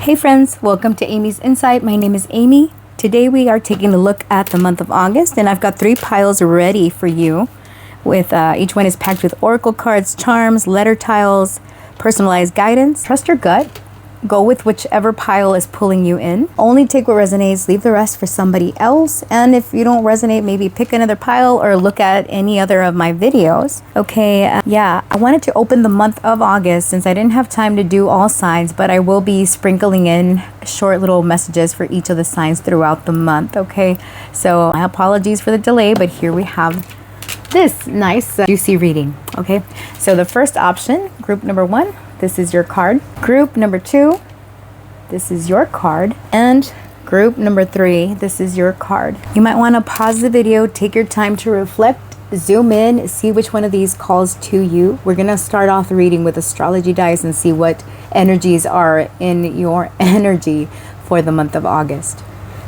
Hey friends, welcome to Amy's Insight. My name is Amy. Today we are taking a look at the month of August, and I've got 3 piles ready for you. With each one is packed with oracle cards, charms, letter tiles, personalized guidance. Trust your gut. Go with whichever pile is pulling you in. Only take what resonates, leave the rest for somebody else. And if you don't resonate, maybe pick another pile or look at any other of my videos. Okay, I wanted to open the month of August since I didn't have time to do all signs, but I will be sprinkling in short little messages for each of the signs throughout the month, okay? So my apologies for the delay, but here we have this nice juicy reading, okay? So the first option, group number 1, this is your card. Group number 2, this is your card. And group number 3, this is your card. You might want to pause the video, take your time to reflect, zoom in, see which one of these calls to you. We're going to start off the reading with astrology dice and see what energies are in your energy for the month of August.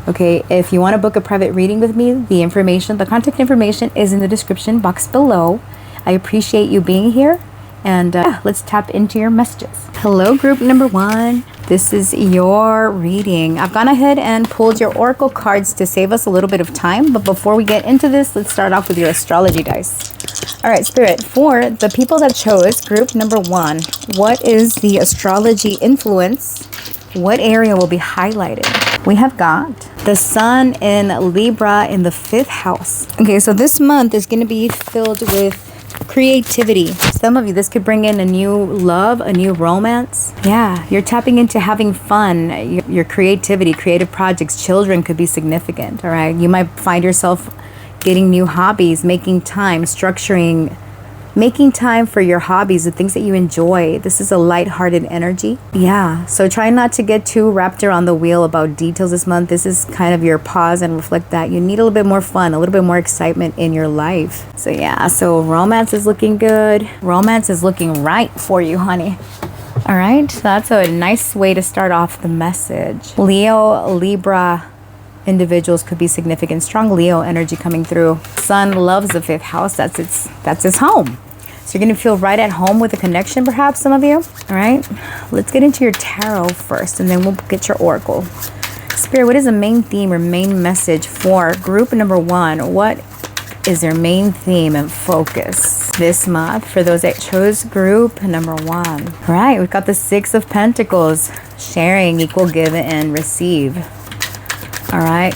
Okay, if you want to book a private reading with me, the contact information is in the description box below. I appreciate you being here. And let's tap into your messages. Hello, group number 1. This is your reading. I've gone ahead and pulled your oracle cards to save us a little bit of time. But before we get into this, let's start off with your astrology dice. All right, Spirit, for the people that chose group number 1, what is the astrology influence? What area will be highlighted? We have got the sun in Libra in the 5th house. Okay, so this month is going to be filled with creativity. Some of you, this could bring in a new love, a new romance. Yeah, you're tapping into having fun, your creativity, creative projects. Children could be significant, all right? You might find yourself getting new hobbies, making time for your hobbies, the things that you enjoy. This is a lighthearted energy. Yeah, so try not to get too wrapped around the wheel about details this month. This is kind of your pause and reflect that you need a little bit more fun, a little bit more excitement in your life. So yeah, so romance is looking good. Romance is looking right for you, honey. All right, so that's a nice way to start off the message. Leo, Libra individuals could be significant. Strong Leo energy coming through. Sun loves the 5th house. That's its home. So you're going to feel right at home with a connection, perhaps, some of you. All right, let's get into your tarot first, and then we'll get your oracle. Spirit, what is the main theme or main message for group number 1? What is their main theme and focus this month for those that chose group number 1? All right, we've got the 6 of Pentacles, sharing, equal give and receive. All right,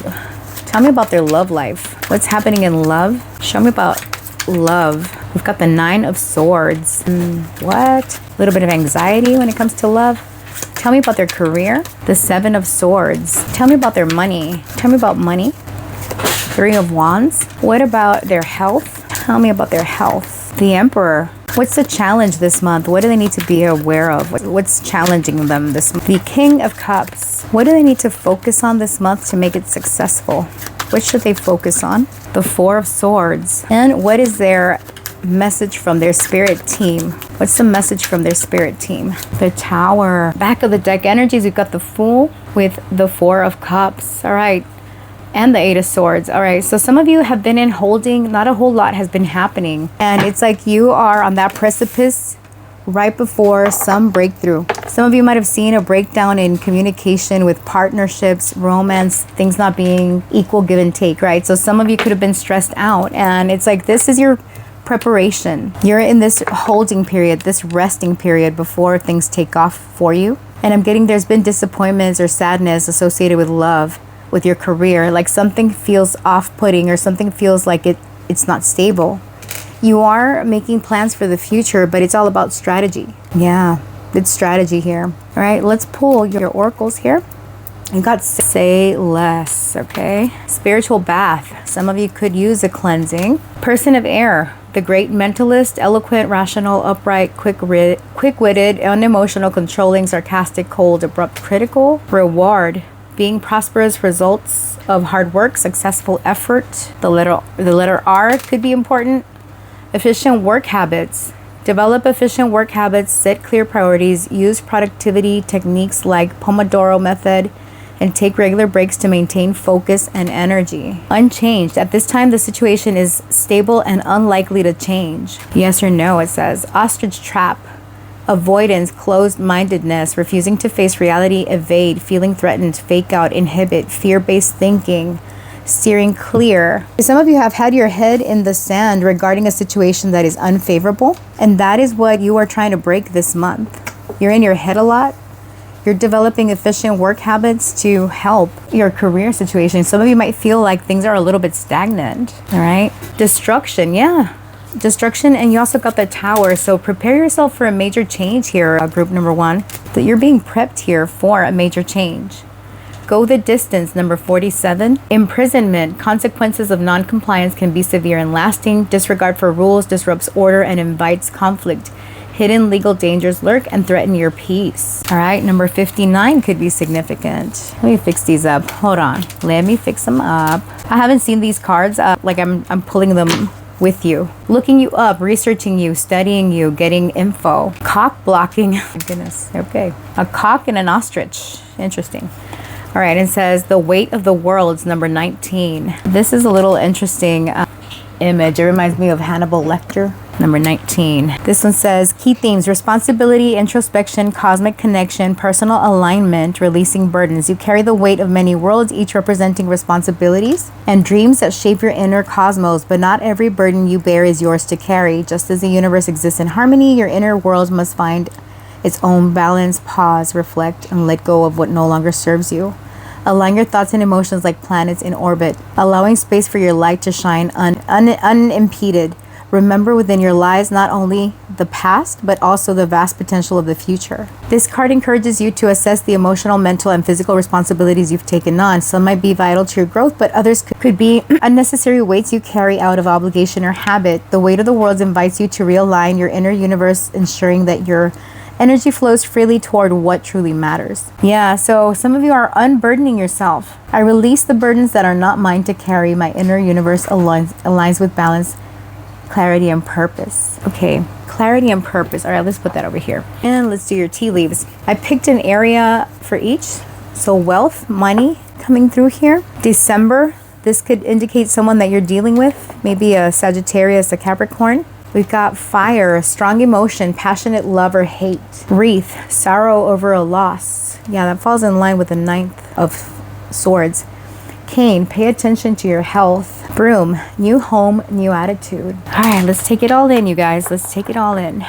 tell me about their love life. What's happening in love? Show me about love. We've got the 9 of Swords. What? A little bit of anxiety when it comes to love. Tell me about their career. The 7 of Swords. Tell me about their money. Tell me about money. 3 of Wands. What about their health? Tell me about their health. The Emperor. What's the challenge this month? What do they need to be aware of? What's challenging them this month? The King of Cups. What do they need to focus on this month to make it successful? What should they focus on? The 4 of Swords. And what is their message from their spirit team? What's the message from their spirit team? The Tower. Back of the deck energies, we've got the Fool with the 4 of Cups. All right. And the 8 of Swords. All right, so some of you have been in holding. Not a whole lot has been happening. And it's like you are on that precipice right before some breakthrough. Some of you might have seen a breakdown in communication with partnerships, romance, things not being equal give and take, right? So some of you could have been stressed out. And it's like this is your preparation. You're in this holding period, this resting period before things take off for you. And I'm getting there's been disappointments or sadness associated with love, with your career, like something feels off-putting or something feels like it's not stable. You are making plans for the future, but it's all about strategy. Yeah, it's strategy here. All right, let's pull your oracles here. You got say less, okay? Spiritual bath. Some of you could use a cleansing. Person of air. The great mentalist, eloquent, rational, upright, quick-witted, unemotional, controlling, sarcastic, cold, abrupt, critical. Reward. Being prosperous, results of hard work, successful effort. The letter R could be important. Efficient work habits. Develop efficient work habits, set clear priorities, use productivity techniques like Pomodoro method, and take regular breaks to maintain focus and energy. Unchanged. At this time, the situation is stable and unlikely to change. Yes or no, it says. Ostrich trap. avoidance, closed-mindedness, refusing to face reality, evade, feeling threatened, fake out, inhibit, fear-based thinking, steering clear. Some of you have had your head in the sand regarding a situation that is unfavorable, and that is what you are trying to break this month. You're in your head a lot. You're developing efficient work habits to help your career situation. Some of you might feel like things are a little bit stagnant, all right? Destruction, yeah. Destruction, and you also got the Tower. So prepare yourself for a major change here, group number 1. That you're being prepped here for a major change. Go the distance, number 47. Imprisonment. Consequences of non-compliance can be severe and lasting. Disregard for rules disrupts order and invites conflict. Hidden legal dangers lurk and threaten your peace. All right, number 59 could be significant. Let me fix these up. Hold on. Let me fix them up. I haven't seen these cards. Like I'm pulling them with you. Looking you up, researching you, studying you, getting info. Cock blocking. My goodness. Okay. A cock and an ostrich. Interesting. All right, it says the weight of the worlds, number 19. This is a little interesting image. It reminds me of Hannibal Lecter. Number 19. This one says key themes: responsibility, introspection, cosmic connection, personal alignment, releasing burdens. You carry the weight of many worlds, each representing responsibilities and dreams that shape your inner cosmos, but not every burden you bear is yours to carry. Just as the universe exists in harmony, your inner world must find its own balance. Pause, reflect, and let go of what no longer serves you. Align your thoughts and emotions like planets in orbit, allowing space for your light to shine unimpeded. Remember within your lives not only the past, but also the vast potential of the future. This card encourages you to assess the emotional, mental, and physical responsibilities you've taken on. Some might be vital to your growth, but others could be unnecessary weights you carry out of obligation or habit. The weight of the world invites you to realign your inner universe, ensuring that your energy flows freely toward what truly matters. Yeah, so some of you are unburdening yourself. I release the burdens that are not mine to carry. My inner universe aligns with balance, clarity, and purpose. Okay, clarity and purpose. All right, let's put that over here. And let's do your tea leaves. I picked an area for each. So wealth, money coming through here. December, this could indicate someone that you're dealing with. Maybe a Sagittarius, a Capricorn. We've got fire, strong emotion, passionate love or hate. Wreath, sorrow over a loss. Yeah, that falls in line with the 9th of Swords. Cane, pay attention to your health. Broom, new home, new attitude. All right, let's take it all in, you guys. Let's take it all in.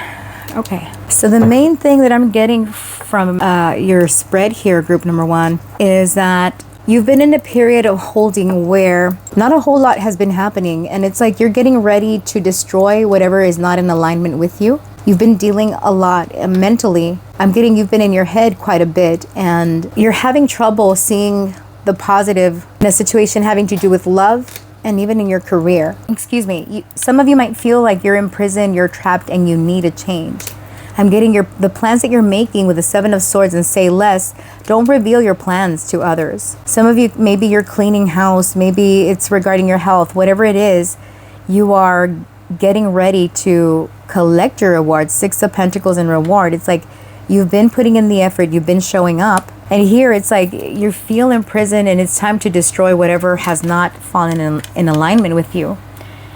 Okay, so the main thing that I'm getting from your spread here, group number 1, is that you've been in a period of holding where not a whole lot has been happening, and it's like you're getting ready to destroy whatever is not in alignment with you. You've been dealing a lot mentally. I'm getting you've been in your head quite a bit, and you're having trouble seeing the positive in a situation having to do with love and even in your career. Excuse me. Some of you might feel like you're in prison, you're trapped, and you need a change. I'm getting the plans that you're making with the 7 of Swords and say less. Don't reveal your plans to others. Some of you, maybe you're cleaning house, maybe it's regarding your health, whatever it is, you are getting ready to collect your reward. 6 of Pentacles and reward. It's like you've been putting in the effort, you've been showing up. And here it's like you feel in prison and it's time to destroy whatever has not fallen in alignment with you.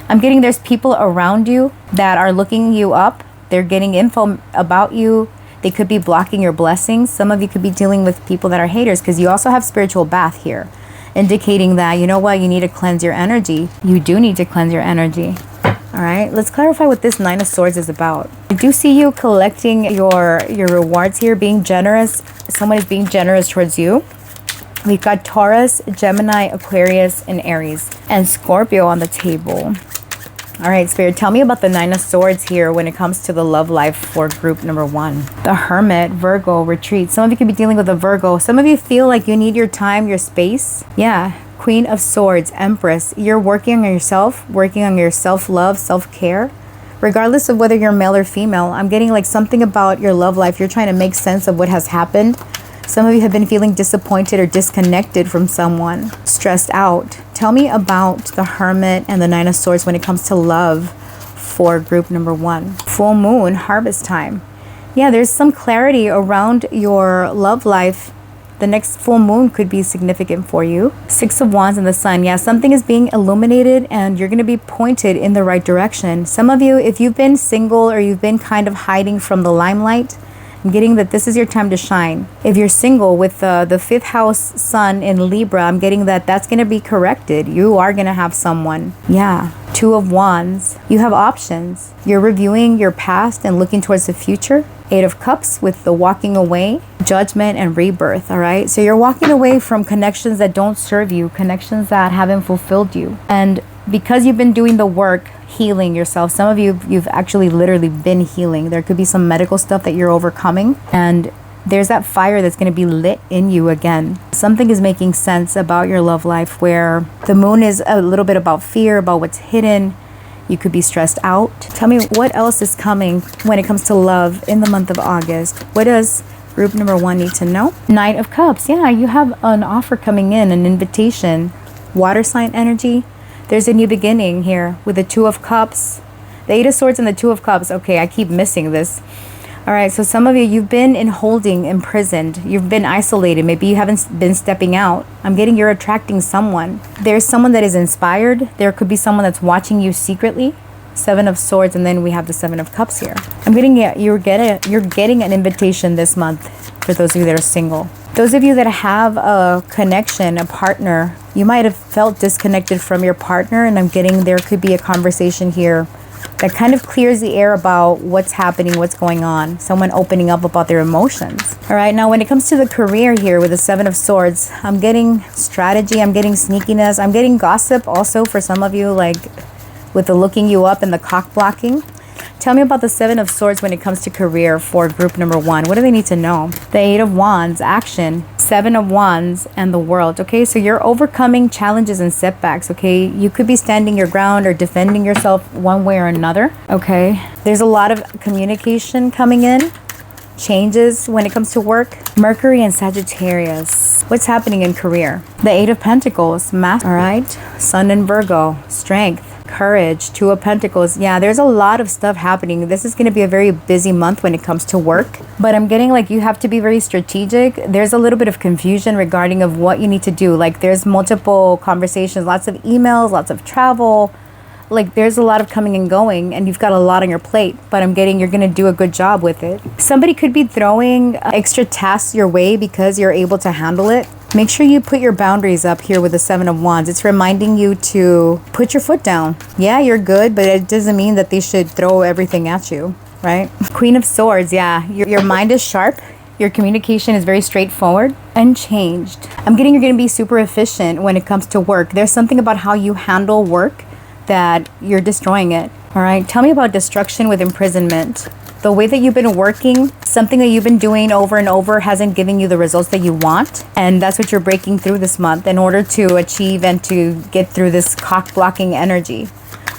I'm getting there's people around you that are looking you up. They're getting info about you. They could be blocking your blessings. Some of you could be dealing with people that are haters because you also have spiritual bath here, indicating that, you know what, you need to cleanse your energy. You do need to cleanse your energy. All right, let's clarify what this 9 of Swords is about. I do see you collecting your rewards here, being generous. Someone is being generous towards you. We've got Taurus, Gemini, Aquarius, and Aries, and Scorpio on the table. All right, Spirit, tell me about the 9 of Swords here when it comes to the love life for group number 1. The Hermit, Virgo, retreat. Some of you could be dealing with a Virgo. Some of you feel like you need your time, your space. Yeah. Queen of Swords, Empress. You're working on yourself, working on your self-love, self-care. Regardless of whether you're male or female, I'm getting like something about your love life. You're trying to make sense of what has happened. Some of you have been feeling disappointed or disconnected from someone, stressed out. Tell me about the Hermit and the 9 of Swords when it comes to love for group number 1. Full moon, harvest time. Yeah, there's some clarity around your love life The next full moon could be significant for you. 6 of Wands and the Sun. Yeah, something is being illuminated and you're going to be pointed in the right direction. Some of you, if you've been single or you've been kind of hiding from the limelight, I'm getting that this is your time to shine. If you're single with the 5th house Sun in Libra, I'm getting that that's going to be corrected. You are going to have someone. Yeah. 2 of Wands. You have options. You're reviewing your past and looking towards the future. 8 of Cups with the walking away, judgment, and rebirth. All right. So you're walking away from connections that don't serve you, connections that haven't fulfilled you. And because you've been doing the work, healing yourself, some of you've actually literally been healing. There could be some medical stuff that you're overcoming, and there's that fire that's going to be lit in you again. Something is making sense about your love life where the moon is a little bit about fear, about what's hidden. You could be stressed out. Tell me what else is coming when it comes to love in the month of August. What does group number 1 need to know? Knight of Cups. Yeah, you have an offer coming in, an invitation. Water sign energy. There's a new beginning here with the 2 of Cups, the 8 of Swords and the 2 of Cups. Okay, I keep missing this. All right, so some of you, you've been in holding, imprisoned. You've been isolated. Maybe you haven't been stepping out. I'm getting you're attracting someone. There's someone that is inspired. There could be someone that's watching you secretly. 7 of Swords, and then we have the 7 of Cups here. I'm getting you're getting an invitation this month for those of you that are single. Those of you that have a connection, a partner, you might have felt disconnected from your partner, and I'm getting there could be a conversation here that kind of clears the air about what's happening, what's going on. Someone opening up about their emotions. All right, now when it comes to the career here with the 7 of Swords, I'm getting strategy, I'm getting sneakiness, I'm getting gossip also for some of you, like with the looking you up and the cock blocking. Tell me about the 7 of Swords when it comes to career for group number 1. What do they need to know? The 8 of Wands, action. 7 of Wands and the World. Okay, so you're overcoming challenges and setbacks. Okay, you could be standing your ground or defending yourself one way or another. Okay, there's a lot of communication coming in. Changes when it comes to work. Mercury and Sagittarius. What's happening in career? The 8 of Pentacles, Master. All right, Sun and Virgo, strength, courage, 2 of Pentacles. Yeah, there's a lot of stuff happening. This is going to be a very busy month when it comes to work, but I'm getting like you have to be very strategic. There's a little bit of confusion regarding of what you need to do. Like there's multiple conversations, lots of emails, lots of travel. Like there's a lot of coming and going, and you've got a lot on your plate, but I'm getting you're going to do a good job with it. Somebody could be throwing extra tasks your way because you're able to handle it. Make sure you put your boundaries up here with the 7 of Wands. It's reminding you to put your foot down. Yeah, you're good, but it doesn't mean that they should throw everything at you, right? Queen of Swords, yeah. Your mind is sharp. Your communication is very straightforward and changed. I'm getting you're going to be super efficient when it comes to work. There's something about how you handle work that you're destroying it. All right, tell me about destruction with imprisonment. The way that you've been working, something that you've been doing over and over hasn't given you the results that you want. And that's what you're breaking through this month in order to achieve and to get through this cock blocking energy.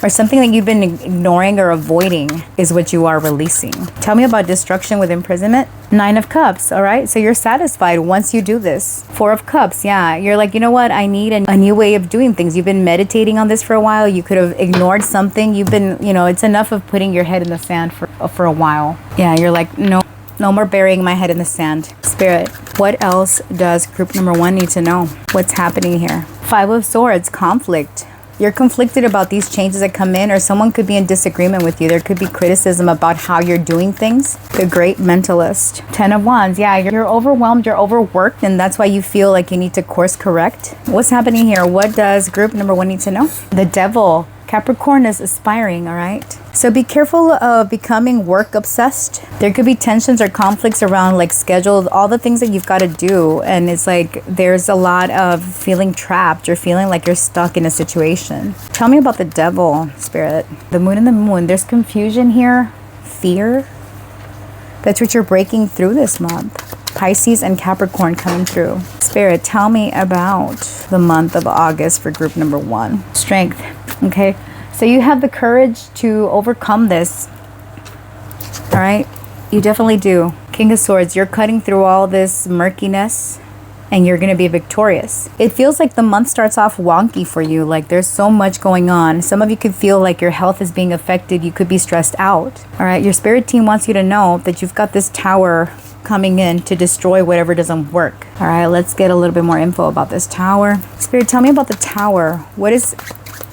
Or something that you've been ignoring or avoiding is what you are releasing. Tell me about destruction with imprisonment. 9 of Cups, all right? So you're satisfied once you do this. 4 of Cups, yeah. You're like, you know what? I need a new way of doing things. You've been meditating on this for a while. You could have ignored something. You've been, it's enough of putting your head in the sand for a while. Yeah, you're like, no more burying my head in the sand. Spirit, what else does group number 1 need to know? What's happening here? 5 of Swords, conflict. You're conflicted about these changes that come in, or someone could be in disagreement with you. There could be criticism about how you're doing things. The Great Mentalist. 10 of Wands. Yeah, you're overwhelmed, you're overworked, and that's why you feel like you need to course correct. What's happening here? What does group number 1 need to know? The Devil. Capricorn is aspiring, all right? So be careful of becoming work obsessed. There could be tensions or conflicts around like scheduled, all the things that you've got to do. And it's like there's a lot of feeling trapped or feeling like you're stuck in a situation. Tell me about the Devil, Spirit. The Moon and the Moon. There's confusion here, fear. That's what you're breaking through this month. Pisces and Capricorn coming through. Spirit, tell me about the month of August for group number 1. Strength. Okay, so you have the courage to overcome this. All right, you definitely do. King of Swords, you're cutting through all this murkiness and you're going to be victorious. It feels like the month starts off wonky for you. Like there's so much going on. Some of you could feel like your health is being affected. You could be stressed out. All right, your spirit team wants you to know that you've got this tower coming in to destroy whatever doesn't work. All right, let's get a little bit more info about this tower. Spirit, tell me about the tower. What is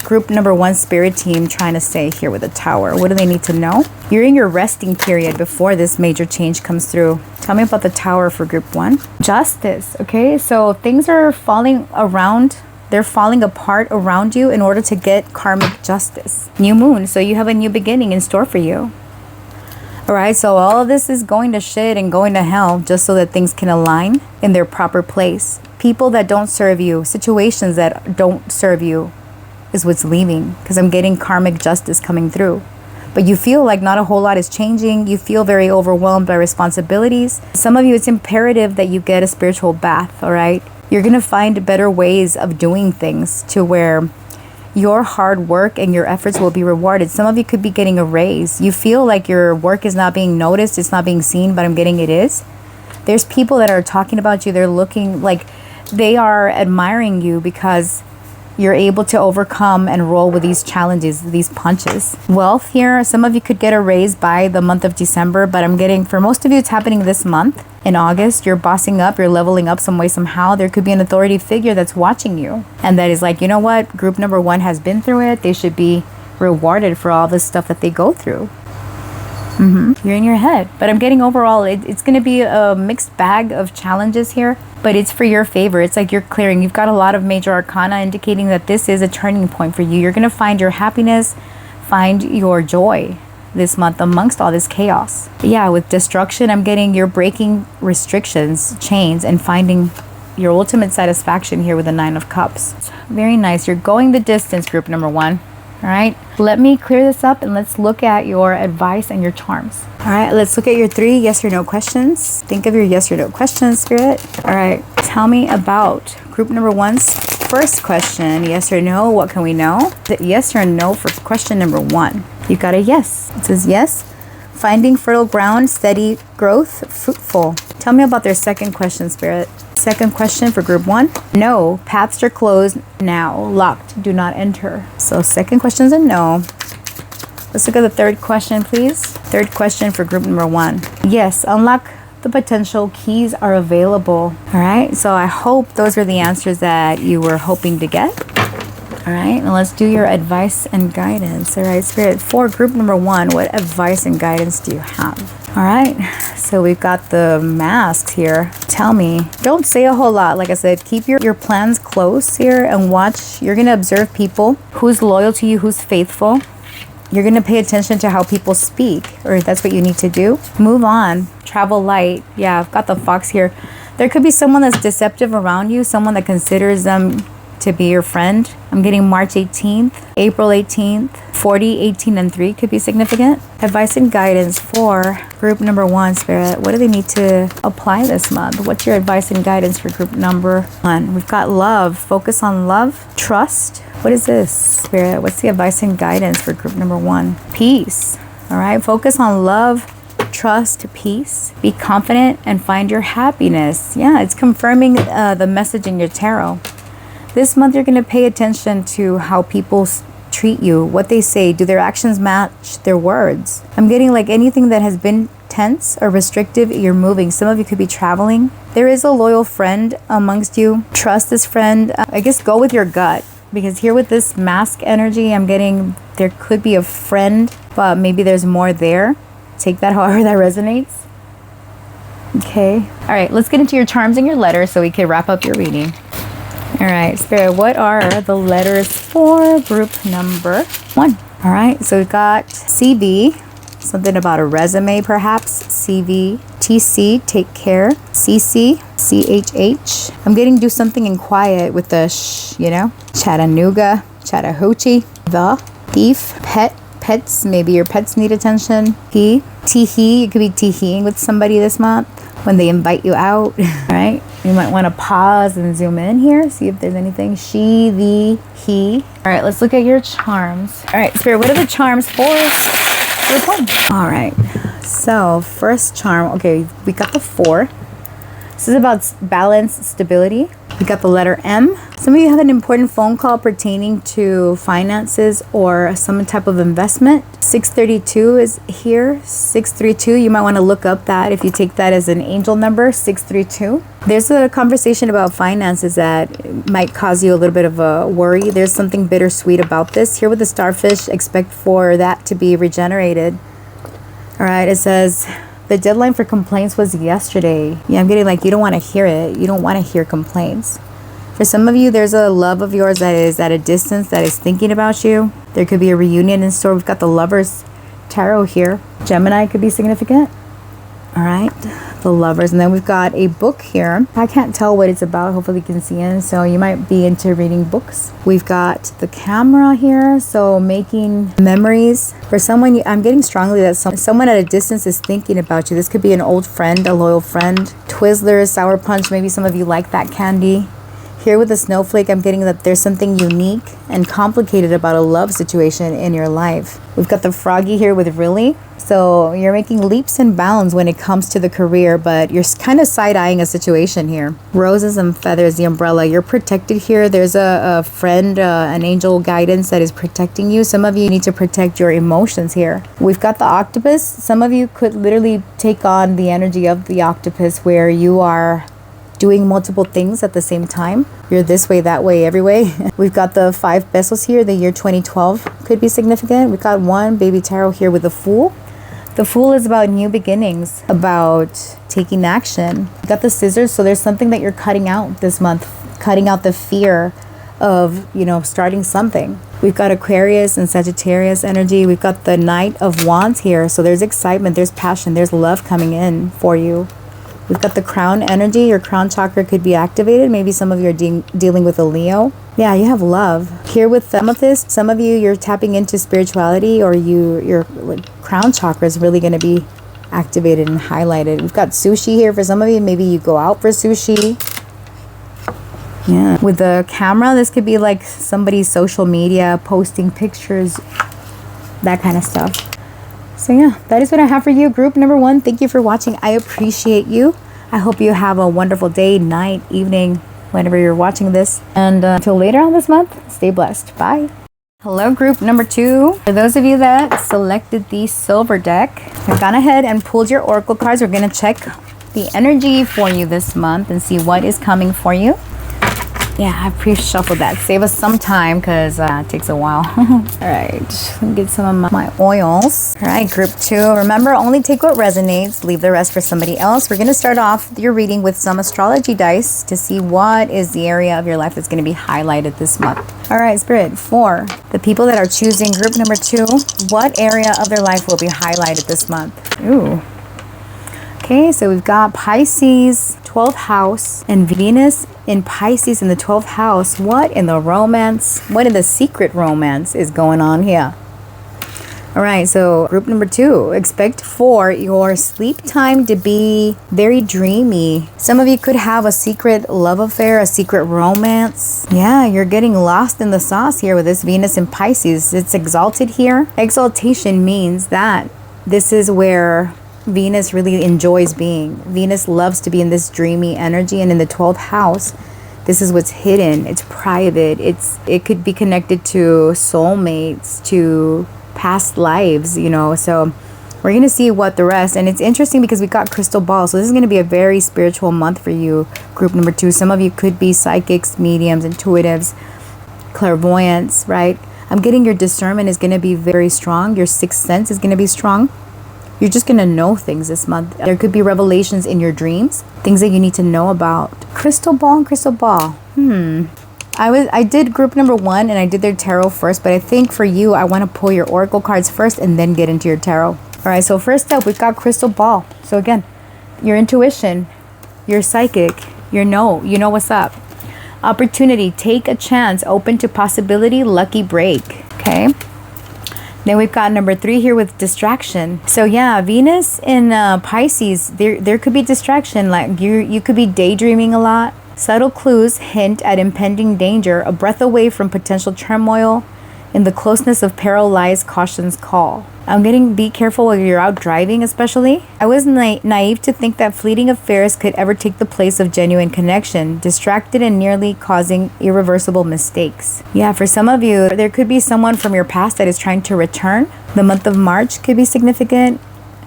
group number 1 spirit team trying to say here with the tower? What do they need to know? You're in your resting period before this major change comes through. Tell me about the tower for group 1. Justice, okay? So things are falling around. They're falling apart around you in order to get karmic justice. New moon, so you have a new beginning in store for you. All right, so all of this is going to shit and going to hell just so that things can align in their proper place. People that don't serve you, situations that don't serve you is what's leaving, because I'm getting karmic justice coming through. But you feel like not a whole lot is changing. You feel very overwhelmed by responsibilities. Some of you, it's imperative that you get a spiritual bath, all right? You're going to find better ways of doing things to where your hard work and your efforts will be rewarded. Some of you could be getting a raise. You feel like your work is not being noticed, it's not being seen, but I'm getting it is. There's people that are talking about you. They're looking like they are admiring you because you're able to overcome and roll with these challenges, these punches. Wealth here, some of you could get a raise by the month of December, but I'm getting, for most of you, it's happening this month. In August, you're bossing up, you're leveling up some way, somehow. There could be an authority figure that's watching you. And that is like, you know what? Group number 1 has been through it. They should be rewarded for all this stuff that they go through. You're in your head. But I'm getting overall, it's going to be a mixed bag of challenges here, but it's for your favor. It's like you're clearing. You've got a lot of major arcana indicating that this is a turning point for you. You're going to find your happiness, find your joy this month amongst all this chaos. Yeah, with destruction, I'm getting you're breaking restrictions, chains, and finding your ultimate satisfaction here with the 9 of Cups. Very nice. You're going the distance, group number 1. All right, let me clear this up and let's look at your advice and your charms. All right, let's look at your 3 yes or no questions. Think of your yes or no questions, Spirit. All right, tell me about group number 1's first question. Yes or no, what can we know? The yes or no for question number 1. You got a yes. It says yes. Finding fertile ground, steady growth, fruitful. Tell me about their second question, Spirit. Second question for group 1. No, paths are closed now, locked, do not enter. So second question is a no. Let's look at the third question, please. Third question for group number 1. Yes, unlock the potential, keys are available. All right, so I hope those are the answers that you were hoping to get. All right, now let's do your advice and guidance. All right, Spirit, for group number 1, what advice and guidance do you have? All right, so we've got the masks here. Tell me, don't say a whole lot. Like I said, keep your plans close here and watch. You're going to observe people, who's loyal to you, who's faithful. You're going to pay attention to how people speak, or if that's what you need to do. Move on, travel light. Yeah, I've got the fox here. There could be someone that's deceptive around you, someone that considers them to be your friend. I'm getting March 18th, April 18th, 40, 18, and 3 could be significant. Advice and guidance for group number 1, Spirit. What do they need to apply this month? What's your advice and guidance for group number 1? We've got love. Focus on love. Trust. What is this, Spirit? What's the advice and guidance for group number 1? Peace. All right. Focus on love, trust, peace. Be confident and find your happiness. Yeah, it's confirming the message in your tarot. This month, you're going to pay attention to how people treat you, what they say. Do their actions match their words? I'm getting like anything that has been tense or restrictive, you're moving. Some of you could be traveling. There is a loyal friend amongst you. Trust this friend. I guess go with your gut, because here with this mask energy, I'm getting there could be a friend, but maybe there's more there. Take that however that resonates. Okay. All right, let's get into your charms and your letters so we can wrap up your reading. All right, Spirit, what are the letters for group number 1? All right, so we've got CV, something about a resume perhaps, CV, TC, take care, CC, CHH. I'm getting do something in quiet with the sh, you know, Chattanooga, Chattahoochee, the thief, pets, maybe your pets need attention. Tee-hee, you could be tee-heeing with somebody this month when they invite you out, all right? You might want to pause and zoom in here, see if there's anything. She, the, he. All right, let's look at your charms. All right, Spirit, what are the charms for group 1? All right, so first charm, okay, we got the 4. This is about balance, stability. We got the letter M. Some of you have an important phone call pertaining to finances or some type of investment. 632 is here. 632, you might want to look up that if you take that as an angel number, 632. There's a conversation about finances that might cause you a little bit of a worry. There's something bittersweet about this. Here with the starfish, expect for that to be regenerated. All right, it says the deadline for complaints was yesterday. Yeah, I'm getting like you don't want to hear it. You don't want to hear complaints. For some of you, there's a love of yours that is at a distance that is thinking about you. There could be a reunion in store. We've got the Lovers Tarot here. Gemini could be significant. All right, the Lovers. And then we've got a book here. I can't tell what it's about. Hopefully you can see it. So you might be into reading books. We've got the camera here. So making memories. For someone, I'm getting strongly that someone at a distance is thinking about you. This could be an old friend, a loyal friend. Twizzlers, Sour Punch. Maybe some of you like that candy. Here with the snowflake, I'm getting that there's something unique and complicated about a love situation in your life. We've got the froggy here with really. So you're making leaps and bounds when it comes to the career, but you're kind of side-eyeing a situation here. Roses and feathers, the umbrella. You're protected here. There's a friend, an angel guidance that is protecting you. Some of you need to protect your emotions here. We've got the octopus. Some of you could literally take on the energy of the octopus where you are doing multiple things at the same time. You're this way, that way, every way. We've got the 5 pesos here. The year 2012 could be significant. We've got one baby tarot here with the Fool. The Fool is about new beginnings, about taking action. We've got the scissors. So there's something that you're cutting out this month, cutting out the fear of, starting something. We've got Aquarius and Sagittarius energy. We've got the Knight of Wands here. So there's excitement, there's passion, there's love coming in for you. We've got the crown energy. Your crown chakra could be activated. Maybe some of you are dealing with a Leo. Yeah, you have love. Here with amethyst, some of you, you're tapping into spirituality or your crown chakra is really going to be activated and highlighted. We've got sushi here. For some of you, maybe you go out for sushi. Yeah. With the camera, this could be like somebody's social media, posting pictures, that kind of stuff. So yeah, that is what I have for you, group number 1. Thank you for watching. I appreciate you. I hope you have a wonderful day, night, evening, whenever you're watching this. And until later on this month, stay blessed. Bye. Hello, group number 2. For those of you that selected the silver deck, I've gone ahead and pulled your oracle cards. We're going to check the energy for you this month and see what is coming for you. Yeah, I pre-shuffled that. Save us some time because it takes a while. All right, let me get some of my oils. All right, group 2. Remember, only take what resonates. Leave the rest for somebody else. We're going to start off your reading with some astrology dice to see what is the area of your life that's going to be highlighted this month. All right, Spirit, for the people that are choosing group number 2, what area of their life will be highlighted this month? Ooh. Okay, so we've got Pisces, 12th house, and Venus in Pisces in the 12th house. What in the romance, what in the secret romance is going on here? All right, so group number 2, expect for your sleep time to be very dreamy. Some of you could have a secret love affair, a secret romance. Yeah, you're getting lost in the sauce here with this Venus in Pisces. It's exalted here. Exaltation means that this is where Venus really enjoys being. Venus loves to be in this dreamy energy, and in the 12th house, this is what's hidden. It's private. It could be connected to soulmates, to past lives, So we're going to see what the rest. And it's interesting because we got crystal ball. So this is going to be a very spiritual month for you, group number 2. Some of you could be psychics, mediums, intuitives, clairvoyants, right? I'm getting your discernment is going to be very strong. Your sixth sense is going to be strong. You're just going to know things this month. There could be revelations in your dreams, things that you need to know about. Crystal ball and crystal ball. I did group number 1 and I did their tarot first, but I think for you, I want to pull your oracle cards first and then get into your tarot. All right, so first up, we've got crystal ball. So again, your intuition, your psychic, you know what's up. Opportunity, take a chance, open to possibility, lucky break. Okay. Then we've got number 3 here with distraction. So yeah, Venus in Pisces, there could be distraction. Like you could be daydreaming a lot. Subtle clues hint at impending danger, a breath away from potential turmoil. In the closeness of peril lies caution's call. I'm getting be careful while you're out driving, especially. I was naive to think that fleeting affairs could ever take the place of genuine connection, distracted and nearly causing irreversible mistakes. Yeah, for some of you, there could be someone from your past that is trying to return. The month of March could be significant.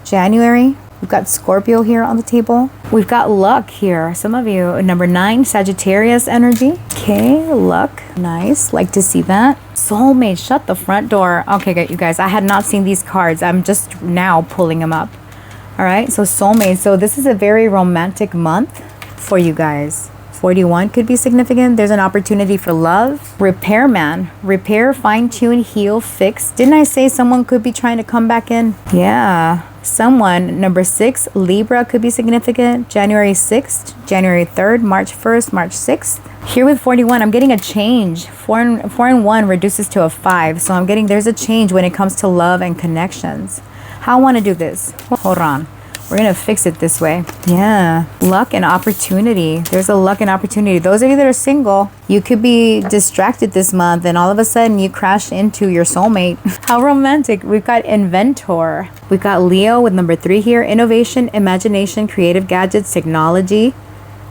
January. We've got Scorpio here on the table. We've got luck here. Some of you, number 9, Sagittarius energy. Okay, luck. Nice. Like to see that. Soulmate, shut the front door. Okay, you guys, I had not seen these cards. I'm just now pulling them up. All right, so soulmate. So this is a very romantic month for you guys. 41 could be significant. There's an opportunity for love. Repairman. Repair, fine-tune, heal, fix. Didn't I say someone could be trying to come back in? Yeah. Someone, number 6, Libra could be significant. January 6th, January 3rd, March 1st, March 6th. Here with 41, I'm getting a change. 4 and 1 reduces to a 5. So I'm getting, there's a change when it comes to love and connections. How I want to do this? Hold on. We're going to fix it this way. Yeah. Luck and opportunity. There's a luck and opportunity. Those of you that are single, you could be distracted this month and all of a sudden you crash into your soulmate. How romantic. We've got inventor. We've got Leo with number 3 here. Innovation, imagination, creative gadgets, technology,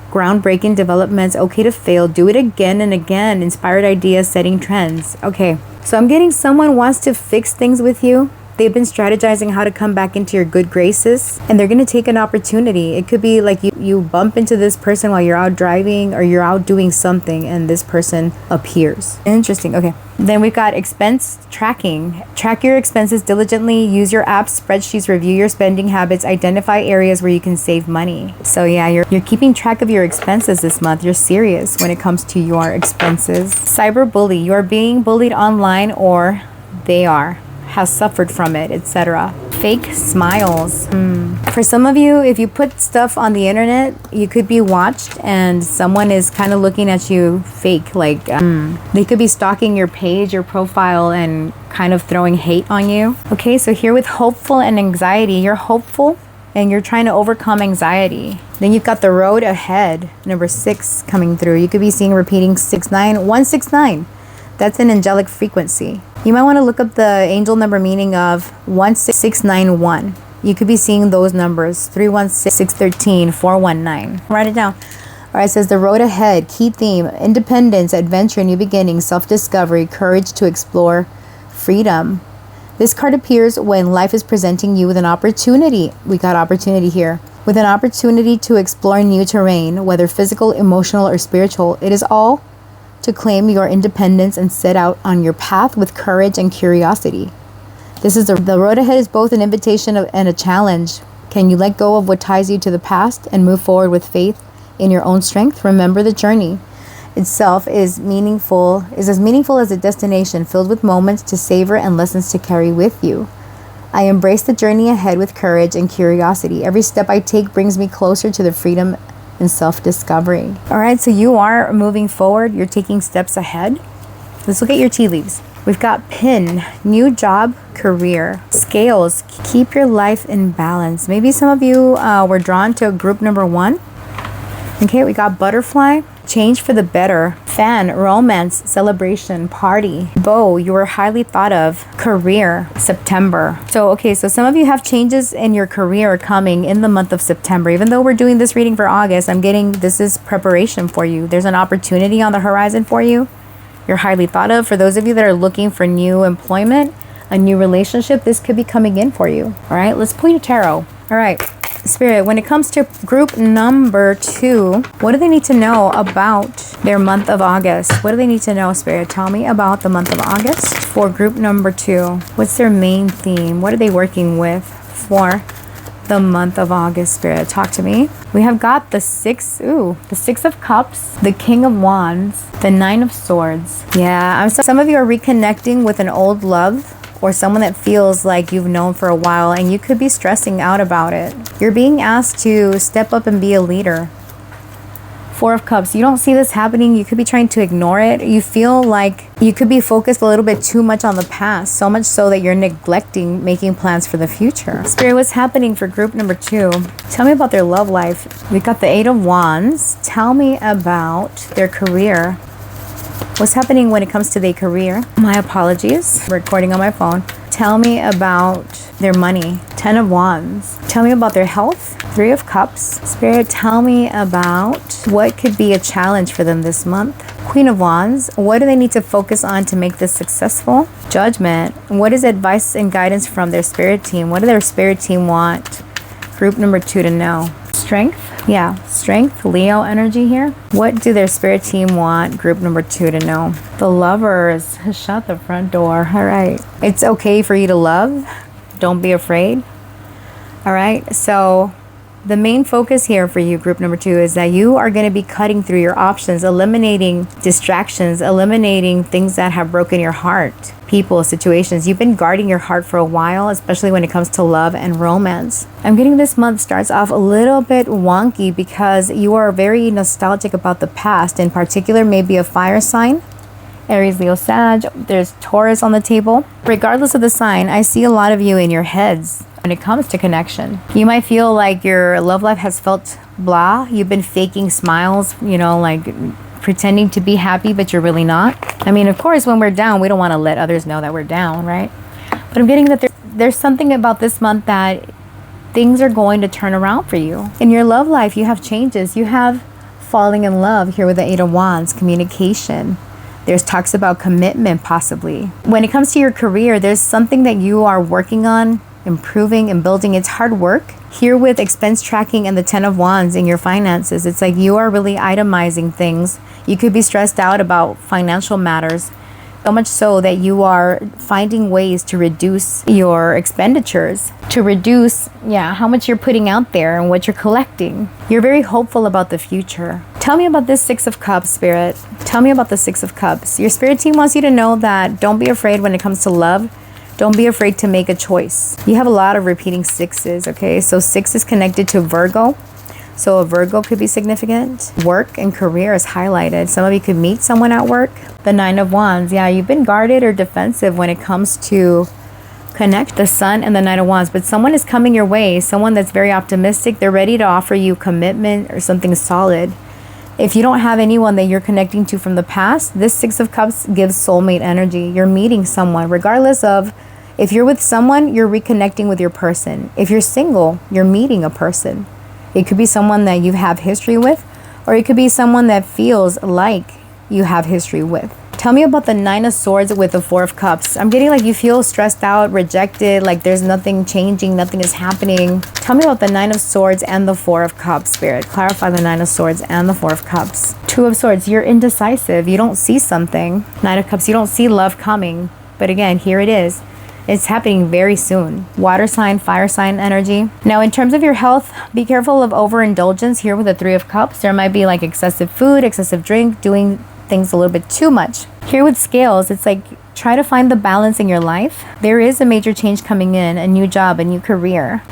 groundbreaking developments. Okay to fail. Do it again and again. Inspired ideas, setting trends. Okay. So I'm getting someone wants to fix things with you. They've been strategizing how to come back into your good graces, and they're going to take an opportunity. It could be like you bump into this person while you're out driving or you're out doing something and this person appears. Interesting. Okay. Then we've got expense tracking. Track your expenses diligently. Use your apps, spreadsheets, review your spending habits, identify areas where you can save money. So yeah, you're keeping track of your expenses this month. You're serious when it comes to your expenses. Cyberbully. You are being bullied online or they are. Has suffered from it, etc. Fake smiles. For some of you, if you put stuff on the internet, you could be watched and someone is kind of looking at you fake. Like they could be stalking your page, your profile, and kind of throwing hate on you. Okay, so here with hopeful and anxiety, you're hopeful and you're trying to overcome anxiety. Then you've got the road ahead, number 6 coming through. You could be seeing repeating 169. That's an angelic frequency. You might want to look up the angel number meaning of 16691. You could be seeing those numbers, 316, 613, 419. Write it down. All right, it says the road ahead, key theme, independence, adventure, new beginnings, self-discovery, courage to explore, freedom. This card appears when life is presenting you with an opportunity. We got opportunity here. With an opportunity to explore new terrain, whether physical, emotional, or spiritual. It is all to claim your independence and set out on your path with courage and curiosity. This is the road ahead is both an invitation and a challenge. Can you let go of what ties you to the past and move forward with faith in your own strength? Remember, the journey itself is as meaningful as a destination filled with moments to savor and lessons to carry with you. I embrace the journey ahead with courage and curiosity. Every step I take brings me closer to the freedom and self-discovery. All right, so you are moving forward. You're taking steps ahead. Let's look at your tea leaves. We've got pin, new job, career. Scales, keep your life in balance. Maybe some of you were drawn to group number 1. Okay, we got butterfly, change for the better. Fan, romance, celebration, party. Bow, you are highly thought of. Career, September. So, okay, so some of you have changes in your career coming in the month of September. Even though we're doing this reading for August, I'm getting this is preparation for you. There's an opportunity on the horizon for you. You're highly thought of. For those of you that are looking for new employment, a new relationship, this could be coming in for you. All right, let's pull your tarot. All right. Spirit, when it comes to group number 2, what do they need to know about their month of August? What do they need to know, Spirit? Tell me about the month of August for group number 2. What's their main theme? What are they working with for the month of August, Spirit? Talk to me. We have got the 6 of Cups, the King of Wands, the 9 of Swords. Yeah, some of you are reconnecting with an old love or someone that feels like you've known for a while, and you could be stressing out about it. You're being asked to step up and be a leader. 4 of Cups. You don't see this happening. You could be trying to ignore it. You feel like you could be focused a little bit too much on the past, so much so that you're neglecting making plans for the future. Spirit, what's happening for group number 2? Tell me about their love life. We got the 8 of Wands. Tell me about their career. What's happening when it comes to their career? My apologies. Recording on my phone. Tell me about their money. 10 of Wands. Tell me about their health. 3 of Cups. Spirit, tell me about what could be a challenge for them this month. Queen of Wands. What do they need to focus on to make this successful? Judgment. What is advice and guidance from their spirit team? What do their spirit team want group number 2 to know? Strength. Yeah, strength, Leo energy here. What do their spirit team want group number 2 to know? The Lovers. Shut the front door. All right. It's okay for you to love. Don't be afraid. All right. So the main focus here for you, group number 2, is that you are going to be cutting through your options, eliminating distractions, eliminating things that have broken your heart, people, situations. You've been guarding your heart for a while, especially when it comes to love and romance. I'm getting this month starts off a little bit wonky because you are very nostalgic about the past. In particular, maybe a fire sign. Aries, Leo, Sag. There's Taurus on the table. Regardless of the sign, I see a lot of you in your heads when it comes to connection. You might feel like your love life has felt blah. You've been faking smiles, like pretending to be happy, but you're really not. I mean, of course, when we're down, we don't want to let others know that we're down, right? But I'm getting that there's something about this month that things are going to turn around for you. In your love life, you have changes. You have falling in love here with the 8 of Wands, communication. There's talks about commitment, possibly. When it comes to your career, there's something that you are working on, improving and building. It's hard work. Here with expense tracking and the 10 of Wands in your finances, it's like you are really itemizing things. You could be stressed out about financial matters, so much so that you are finding ways to reduce your expenditures, to reduce, how much you're putting out there and what you're collecting. You're very hopeful about the future. Tell me about this 6 of Cups, Spirit. Tell me about the 6 of Cups. Your spirit team wants you to know that don't be afraid when it comes to love. Don't be afraid to make a choice. You have a lot of repeating 6s, okay? So 6 is connected to Virgo. So a Virgo could be significant. Work and career is highlighted. Some of you could meet someone at work. The 9 of Wands. Yeah, you've been guarded or defensive when it comes to connect the Sun and the 9 of Wands. But someone is coming your way. Someone that's very optimistic. They're ready to offer you commitment or something solid. If you don't have anyone that you're connecting to from the past, this 6 of Cups gives soulmate energy. You're meeting someone. Regardless of if you're with someone, you're reconnecting with your person. If you're single, you're meeting a person. It could be someone that you have history with, or it could be someone that feels like you have history with. Tell me about the 9 of Swords with the 4 of Cups. I'm getting like you feel stressed out, rejected, like there's nothing changing, nothing is happening. Tell me about the 9 of Swords and the 4 of Cups, Spirit. Clarify the 9 of Swords and the 4 of Cups. 2 of Swords, you're indecisive. You don't see something. 9 of Cups, you don't see love coming. But again, here it is. It's happening very soon. Water sign, fire sign energy. Now, in terms of your health, be careful of overindulgence here with the 3 of Cups. There might be like excessive food, excessive drink, doing things a little bit too much. Here with scales, it's like try to find the balance in your life. There is a major change coming in, a new job, a new career.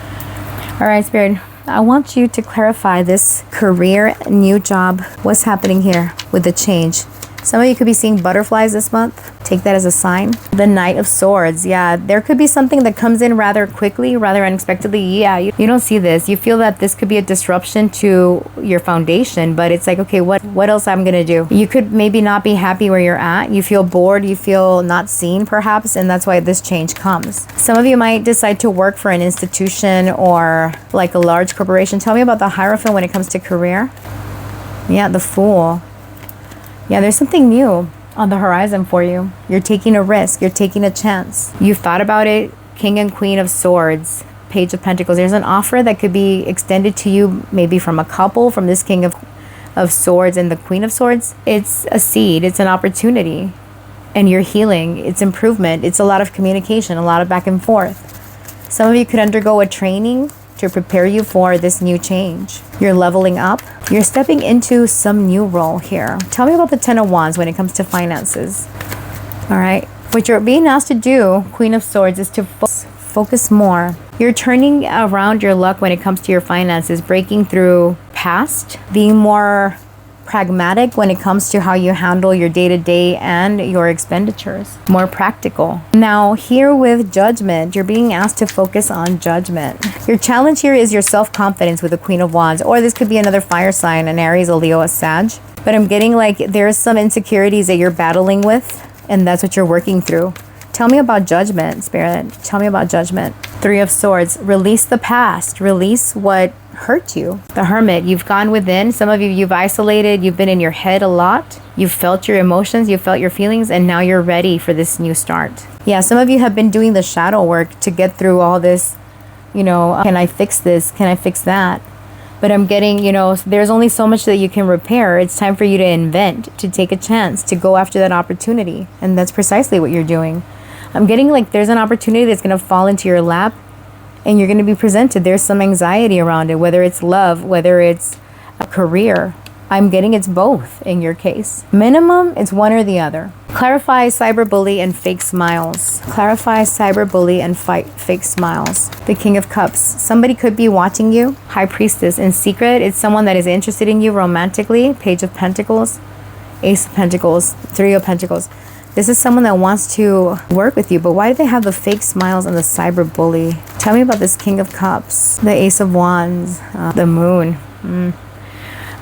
All right, Spirit, I want you to clarify this career, new job. What's happening here with the change? Some of you could be seeing butterflies this month. Take that as a sign. The Knight of Swords. Yeah, there could be something that comes in rather quickly, rather unexpectedly. Yeah, you don't see this. You feel that this could be a disruption to your foundation, but it's like, okay, what else I'm going to do? You could maybe not be happy where you're at. You feel bored. You feel not seen, perhaps, and that's why this change comes. Some of you might decide to work for an institution or like a large corporation. Tell me about the Hierophant when it comes to career. Yeah, the Fool. Yeah, there's something new on the horizon for you. You're taking a risk. You're taking a chance. You've thought about it. King and Queen of Swords, Page of Pentacles. There's an offer that could be extended to you, maybe from a couple, from this King of Swords and the Queen of Swords. It's a seed. It's an opportunity. And you're healing. It's improvement. It's a lot of communication, a lot of back and forth. Some of you could undergo a training to prepare you for this new change. You're leveling up. You're stepping into some new role here. Tell me about the 10 of Wands when it comes to finances. All right. What you're being asked to do, Queen of Swords, is to focus more. You're turning around your luck when it comes to your finances, breaking through past, being more pragmatic when it comes to how you handle your day-to-day and your expenditures. More practical. Now, here with Judgment, you're being asked to focus on judgment. Your challenge here is your self-confidence with the Queen of Wands, or this could be another fire sign, an Aries, a Leo, a Sag. But I'm getting like there's some insecurities that you're battling with, and that's what you're working through. Tell me about judgment, Spirit. Tell me about judgment. Three of Swords. Release the past. Release what hurt you. The Hermit. You've gone within. Some of you, you've isolated. You've been in your head a lot. You've felt your emotions. You've felt your feelings. And now you're ready for this new start. Yeah, some of you have been doing the shadow work to get through all this. You know, can I fix this? Can I fix that? But I'm getting, you know, there's only so much that you can repair. It's time for you to invent, to take a chance, to go after that opportunity. And that's precisely what you're doing. I'm getting like there's an opportunity that's going to fall into your lap and you're going to be presented. There's some anxiety around it, whether it's love, whether it's a career. I'm getting it's both in your case. Minimum, it's one or the other. Clarify, cyberbully, and fake smiles. Clarify, cyberbully, and fake smiles. The King of Cups. Somebody could be watching you. High Priestess. In secret, it's someone that is interested in you romantically. Page of Pentacles. Ace of Pentacles. Three of Pentacles. This is someone that wants to work with you, but why do they have the fake smiles and the cyberbully? Tell me about this King of Cups, the Ace of Wands, the Moon.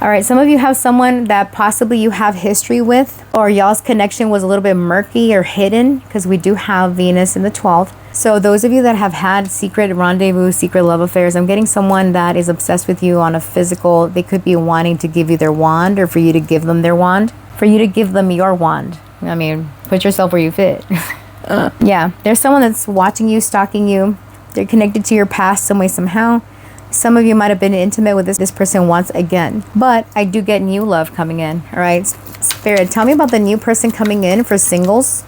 All right, some of you have someone that possibly you have history with, or y'all's connection was a little bit murky or hidden, because we do have Venus in the 12th. So those of you that have had secret rendezvous, secret love affairs, I'm getting someone that is obsessed with you on a physical. They could be wanting to give you their wand, or for you to give them their wand, for you to give them your wand. I mean, put yourself where you fit. Yeah, there's someone that's watching you, stalking you. They're connected to your past some way, somehow. Some of you might have been intimate with this person once again. But I do get new love coming in. All right, Spirit, tell me about the new person coming in for singles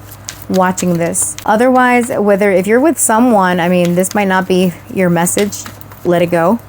watching this. Otherwise, whether if you're with someone, I mean, this might not be your message. Let it go.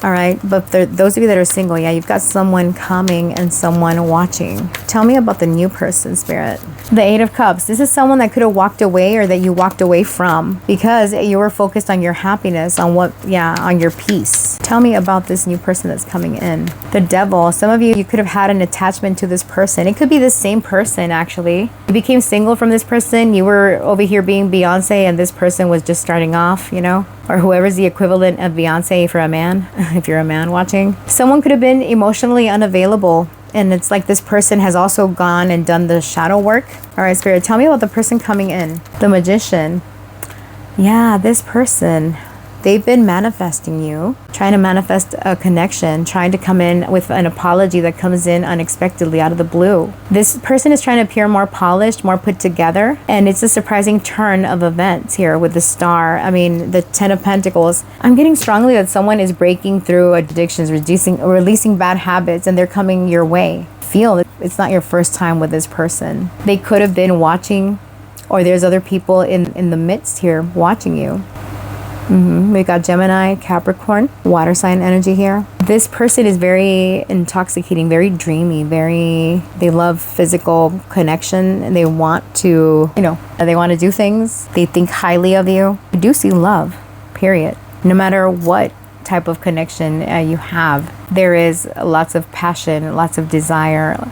All right, but for those of you that are single, yeah, you've got someone coming and someone watching. Tell me about the new person, Spirit. The Eight of Cups. This is someone that could have walked away or that you walked away from because you were focused on your happiness, on on your peace. Tell me about this new person that's coming in. The Devil. Some of you could have had an attachment to this person. It could be the same person, actually. You became single from this person. You were over here being Beyonce and this person was just starting off, you know? Or whoever's the equivalent of Beyonce for a man, if you're a man watching. Someone could have been emotionally unavailable, and it's like this person has also gone and done the shadow work. All right, Spirit, tell me about the person coming in. The Magician. Yeah, this person, they've been manifesting you, trying to manifest a connection, trying to come in with an apology that comes in unexpectedly out of the blue. This person is trying to appear more polished, more put together, and it's a surprising turn of events here with the Star. I mean, the Ten of Pentacles. I'm getting strongly that someone is breaking through addictions, releasing bad habits, and they're coming your way. Feel that it's not your first time with this person. They could have been watching, or there's other people in the midst here watching you. We got Gemini, Capricorn, water sign energy here. This person is very intoxicating, very dreamy, they love physical connection, and they want to, they want to do things. They think highly of you. I do see love, period. No matter what type of connection you have, there is lots of passion, lots of desire.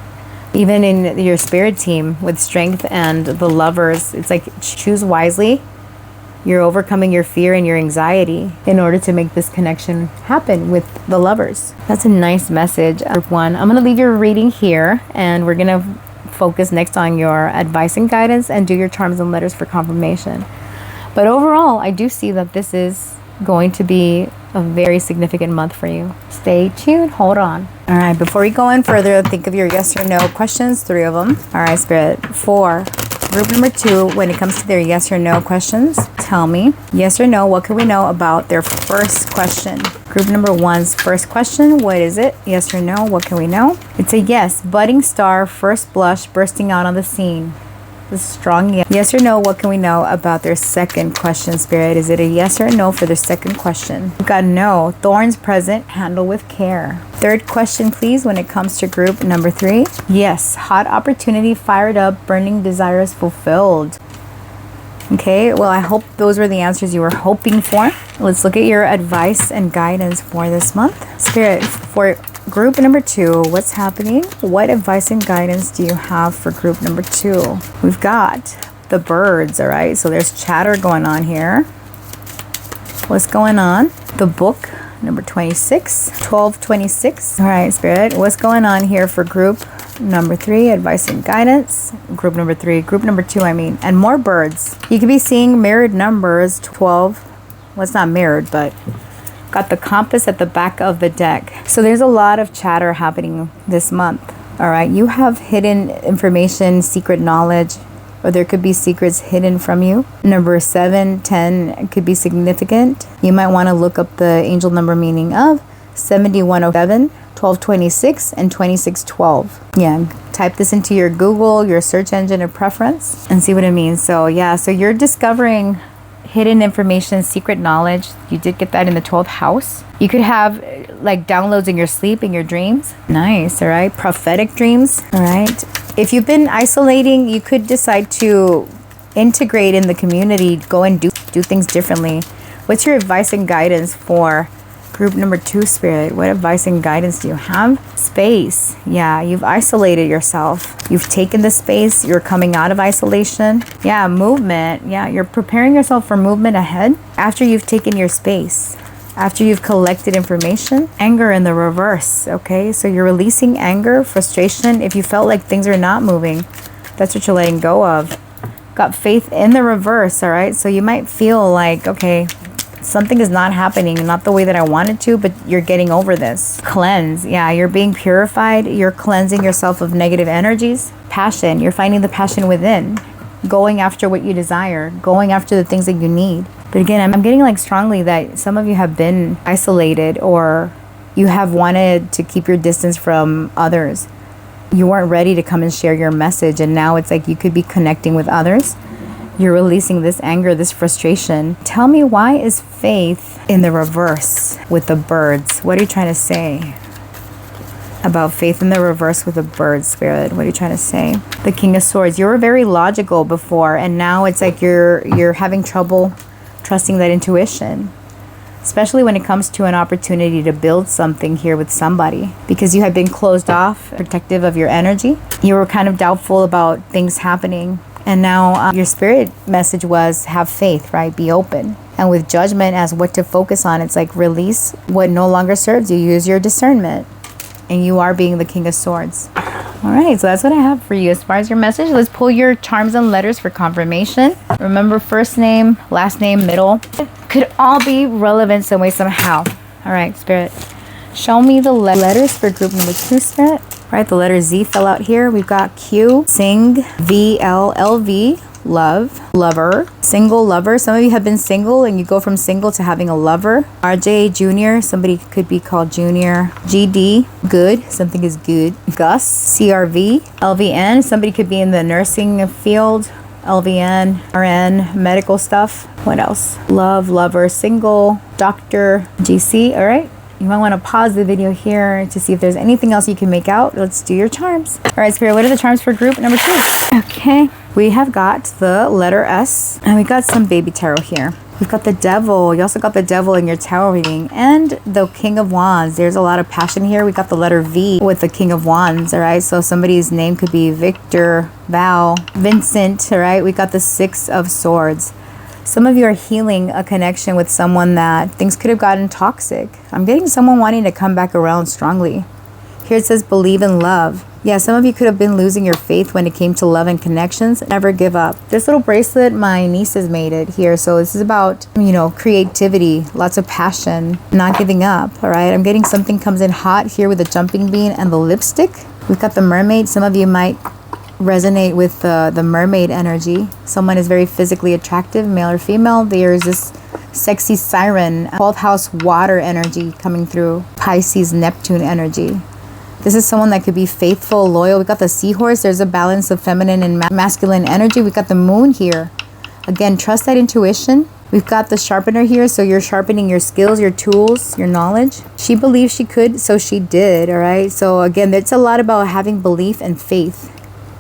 Even in your spirit team with Strength and the Lovers, it's like choose wisely. You're overcoming your fear and your anxiety in order to make this connection happen with the Lovers. That's a nice message, group one. I'm going to leave your reading here, and we're going to focus next on your advice and guidance and do your charms and letters for confirmation. But overall, I do see that this is going to be a very significant month for you. Stay tuned. Hold on. All right, before we go in further, think of your yes or no questions, 3 of them. All right, Spirit, 4. Group number 2, when it comes to their yes or no questions, tell me, yes or no, what can we know about their first question? Group number 1's first question, what is it? Yes or no, what can we know? It's a yes, budding star, first blush, bursting out on the scene. This is strong yes. Yes or no, what can we know about their second question, Spirit? Is it a yes or a no for their second question? We've got no, thorns present, handle with care. Third question, please, when it comes to group number 3. Yes, hot opportunity, fired up, burning desires fulfilled. Okay, well, I hope those were the answers you were hoping for. Let's look at your advice and guidance for this month. Spirit, for Group number 2, what's happening? What advice and guidance do you have for group number 2? We've got the birds, all right? So there's chatter going on here. What's going on? The book, number 26, 1226. All right, Spirit, what's going on here for group number 3, advice and guidance? Group number 3, group number 2, I mean, and more birds. You could be seeing mirrored numbers, 12. Well, it's not mirrored, but got the compass at the back of the deck. So there's a lot of chatter happening this month. All right, you have hidden information, secret knowledge, or there could be secrets hidden from you. Number 7, 10 could be significant. You might want to look up the angel number meaning of 7107, 1226, and 2612. Yeah, type this into your Google, your search engine of preference, and see what it means. So yeah, so you're discovering hidden information, secret knowledge. You did get that in the 12th house. You could have like downloads in your sleep, in your dreams. Nice, all right. Prophetic dreams, all right. If you've been isolating, you could decide to integrate in the community, go and do things differently. What's your advice and guidance for group number 2, Spirit? What advice and guidance do you have? Space. Yeah, you've isolated yourself. You've taken the space. You're coming out of isolation. Yeah, movement. Yeah, you're preparing yourself for movement ahead after you've taken your space. After you've collected information. Anger in the reverse, okay? So you're releasing anger, frustration. If you felt like things are not moving, that's what you're letting go of. Got faith in the reverse, all right? So you might feel like, okay, something is not happening, not the way that I wanted to, but you're getting over this. Cleanse. Yeah, you're being purified. You're cleansing yourself of negative energies. Passion. You're finding the passion within. Going after what you desire. Going after the things that you need. But again, I'm getting like strongly that some of you have been isolated, or you have wanted to keep your distance from others. You weren't ready to come and share your message, and now it's like you could be connecting with others. You're releasing this anger, this frustration. Tell me, why is faith in the reverse with the birds? What are you trying to say about faith in the reverse with the bird, Spirit? What are you trying to say? The King of Swords. You were very logical before, and now it's like you're having trouble trusting that intuition, especially when it comes to an opportunity to build something here with somebody, because you had been closed off, protective of your energy. You were kind of doubtful about things happening. And now your spirit message was have faith, right? Be open. And with judgment as what to focus on, it's like release what no longer serves you. Use your discernment. And you are being the King of Swords. All right, so that's what I have for you as far as your message. Let's pull your charms and letters for confirmation. Remember, first name, last name, middle. Could all be relevant some way, somehow. All right, Spirit. Show me the letters for group number 2, Spirit. All right, the letter Z fell out here. We've got Q, sing, V, L, L, V, love, lover, single lover. Some of you have been single and you go from single to having a lover. RJ, junior. Somebody could be called junior. GD, good. Something is good. Gus, CRV, LVN. Somebody could be in the nursing field. LVN, RN, medical stuff. What else? Love, lover, single, doctor, GC. All right. You might want to pause the video here to see if there's anything else you can make out. Let's do your charms. All right, Spirit, what are the charms for group number 2? Okay, we have got the letter S, and we got some baby tarot here. We've got the devil. You also got the devil in your tarot reading, and the King of Wands. There's a lot of passion here. We got the letter V with the King of Wands, all right? So somebody's name could be Victor, Val, Vincent, all right? We got the 6 of Swords. Some of you are healing a connection with someone that things could have gotten toxic. I'm getting someone wanting to come back around strongly. Here it says believe in love. Yeah, some of you could have been losing your faith when it came to love and connections. Never give up. This little bracelet, my niece has made it here. So this is about, creativity, lots of passion, not giving up. All right, I'm getting something comes in hot here with the jumping bean and the lipstick. We've got the mermaid. Some of you might resonate with the mermaid energy. Someone is very physically attractive, male or female. There's this sexy siren, 12th house water energy coming through, Pisces, Neptune energy. This is someone that could be faithful, loyal. We got the seahorse. There's a balance of feminine and masculine energy. We got the moon here. Again, trust that intuition. We've got the sharpener here, so you're sharpening your skills, your tools, your knowledge. She believed she could, so she did, all right? So again, it's a lot about having belief and faith.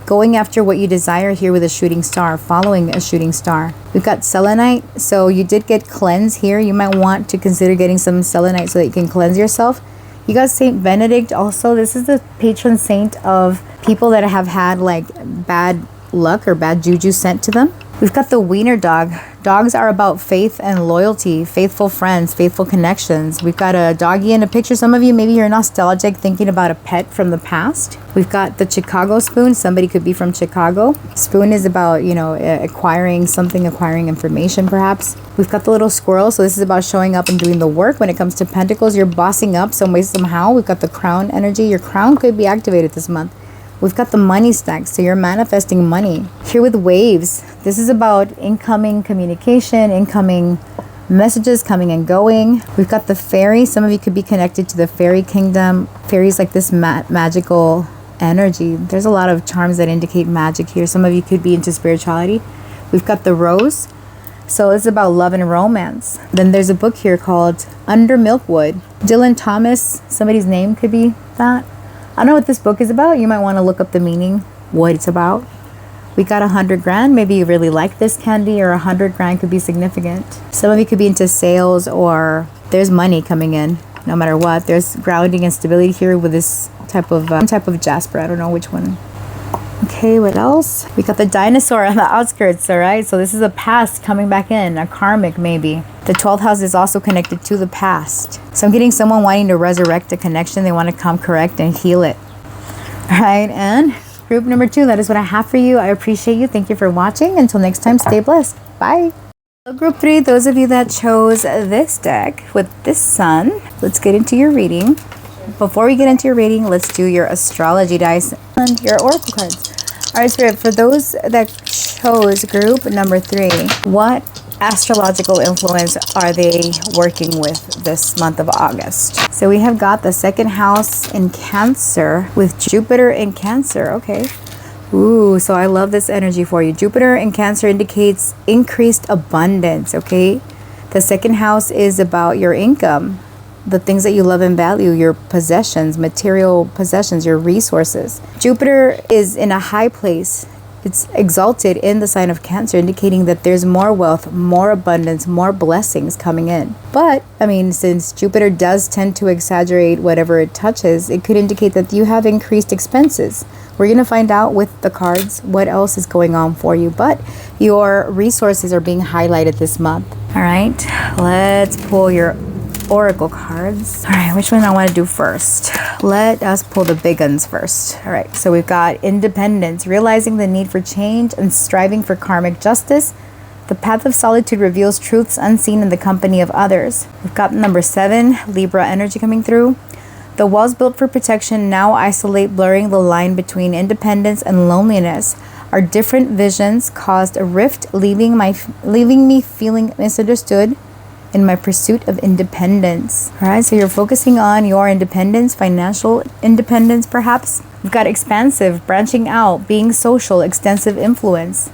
Going after what you desire here with a shooting star, following a shooting star. We've got selenite, so you did get cleanse here. You might want to consider getting some selenite so that you can cleanse yourself. You got Saint Benedict also. This is the patron saint of people that have had like bad luck or bad juju sent to them. We've got the wiener dog. Dogs are about faith and loyalty, faithful friends, faithful connections. We've got a doggy in a picture. Some of you, maybe you're nostalgic thinking about a pet from the past. We've got the Chicago spoon. Somebody could be from Chicago. Spoon is about, you know, acquiring something, acquiring information perhaps. We've got the little squirrel. So this is about showing up and doing the work. When it comes to pentacles, you're bossing up some way, somehow. We've got the crown energy. Your crown could be activated this month. We've got the money stack, so you're manifesting money. Here with waves, this is about incoming communication, incoming messages coming and going. We've got the fairy. Some of you could be connected to the fairy kingdom. Fairies like this magical energy. There's a lot of charms that indicate magic here. Some of you could be into spirituality. We've got the rose. So it's about love and romance. Then there's a book here called Under Milkwood. Dylan Thomas, somebody's name could be that. I don't know what this book is about. You might want to look up the meaning, what it's about. We got 100 grand. Maybe you really like this candy, or 100 grand could be significant. Some of you could be into sales, or there's money coming in no matter what. There's grounding and stability here with this type of jasper. I don't know which one. Okay, what else? We got the dinosaur on the outskirts, all right? So this is a past coming back in, a karmic maybe. The 12th house is also connected to the past. So I'm getting someone wanting to resurrect a connection. They want to come correct and heal it. All right, and group number 2, that is what I have for you. I appreciate you. Thank you for watching. Until next time, stay blessed. Bye. So group 3, those of you that chose this deck with this sun, let's get into your reading. Before we get into your reading, let's do your astrology dice and your oracle cards. All right, Spirit, for those that chose group number 3, what astrological influence are they working with this month of August? So we have got the second house in Cancer with Jupiter in Cancer. Okay. Ooh, so I love this energy for you. Jupiter in Cancer indicates increased abundance, okay? The second house is about your income, the things that you love and value, your possessions, material possessions, your resources. Jupiter is in a high place. It's exalted in the sign of Cancer, indicating that there's more wealth, more abundance, more blessings coming in. But, I mean, since Jupiter does tend to exaggerate whatever it touches, it could indicate that you have increased expenses. We're going to find out with the cards what else is going on for you. But your resources are being highlighted this month. All right, let's pull your oracle cards. All right, which one I want to do first? Let us pull the big ones first. All right, so we've got independence, realizing the need for change and striving for karmic justice. The path of solitude reveals truths unseen in the company of others. We've got number 7, Libra energy coming through. The walls built for protection now isolate, blurring the line between independence and loneliness. Our different visions caused a rift, leaving me feeling misunderstood in my pursuit of independence. All right, so you're focusing on your independence, financial independence perhaps. We've got expansive, branching out, being social, extensive influence.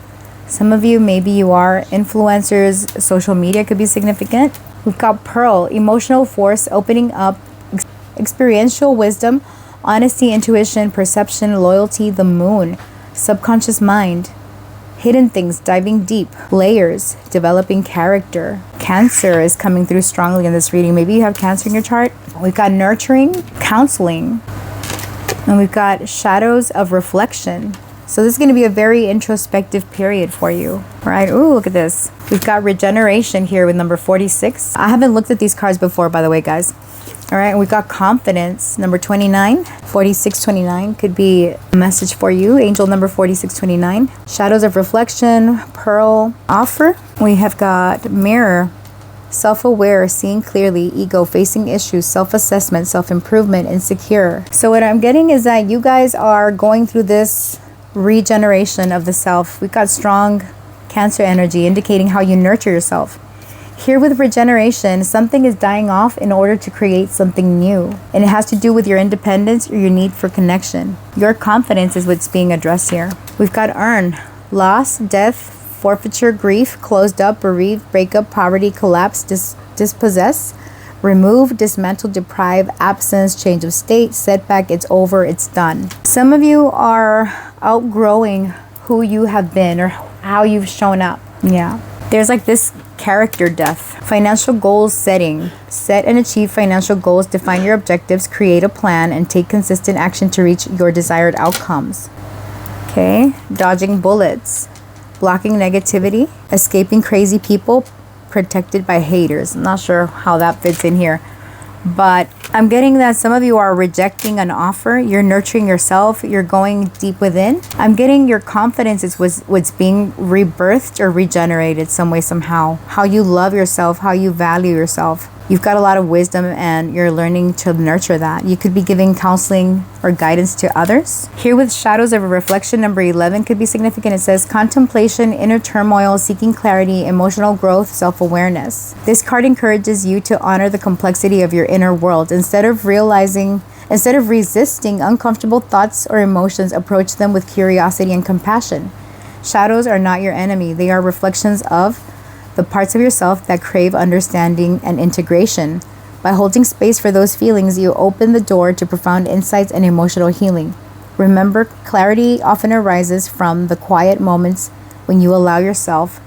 Some of you, maybe you are influencers, social media could be significant. We've got Pearl, emotional force, opening up, experiential wisdom, honesty, intuition, perception, loyalty, the moon, subconscious mind. Hidden things, diving deep, layers, developing character. Cancer is coming through strongly in this reading. Maybe you have Cancer in your chart. We've got nurturing, counseling, and we've got shadows of reflection. So this is going to be a very introspective period for you. All right, ooh, look at this. We've got regeneration here with number 46. I haven't looked at these cards before, by the way, guys. All right, we've got confidence, number 29. 4629 could be a message for you. Angel number 4629. Shadows of reflection, pearl, offer. We have got mirror, self-aware, seeing clearly, ego, facing issues, self-assessment, self-improvement, insecure. So what I'm getting is that you guys are going through this regeneration of the self. We've got strong Cancer energy indicating how you nurture yourself. Here with regeneration, something is dying off in order to create something new. And it has to do with your independence or your need for connection. Your confidence is what's being addressed here. We've got earn, loss, death, forfeiture, grief, closed up, bereaved, breakup, poverty, collapse, dispossess, remove, dismantle, deprive, absence, change of state, setback, it's over, it's done. Some of you are outgrowing who you have been or how you've shown up. Yeah. There's like this character death. Financial goals setting. Set and achieve financial goals, define your objectives, create a plan, and take consistent action to reach your desired outcomes. Okay, dodging bullets. Blocking negativity, escaping crazy people, protected by haters. I'm not sure how that fits in here. But I'm getting that some of you are rejecting an offer. You're nurturing yourself. You're going deep within. I'm getting your confidence is what's being rebirthed or regenerated some way, somehow. How you love yourself, how you value yourself. You've got a lot of wisdom and you're learning to nurture that. You could be giving counseling or guidance to others. Here with shadows of a reflection, number 11 could be significant. It says contemplation, inner turmoil, seeking clarity, emotional growth, self-awareness. This card encourages you to honor the complexity of your inner world. Instead of resisting uncomfortable thoughts or emotions, approach them with curiosity and compassion. Shadows are not your enemy. They are reflections of the parts of yourself that crave understanding and integration. By holding space for those feelings, you open the door to profound insights and emotional healing. Remember, clarity often arises from the quiet moments when you allow yourself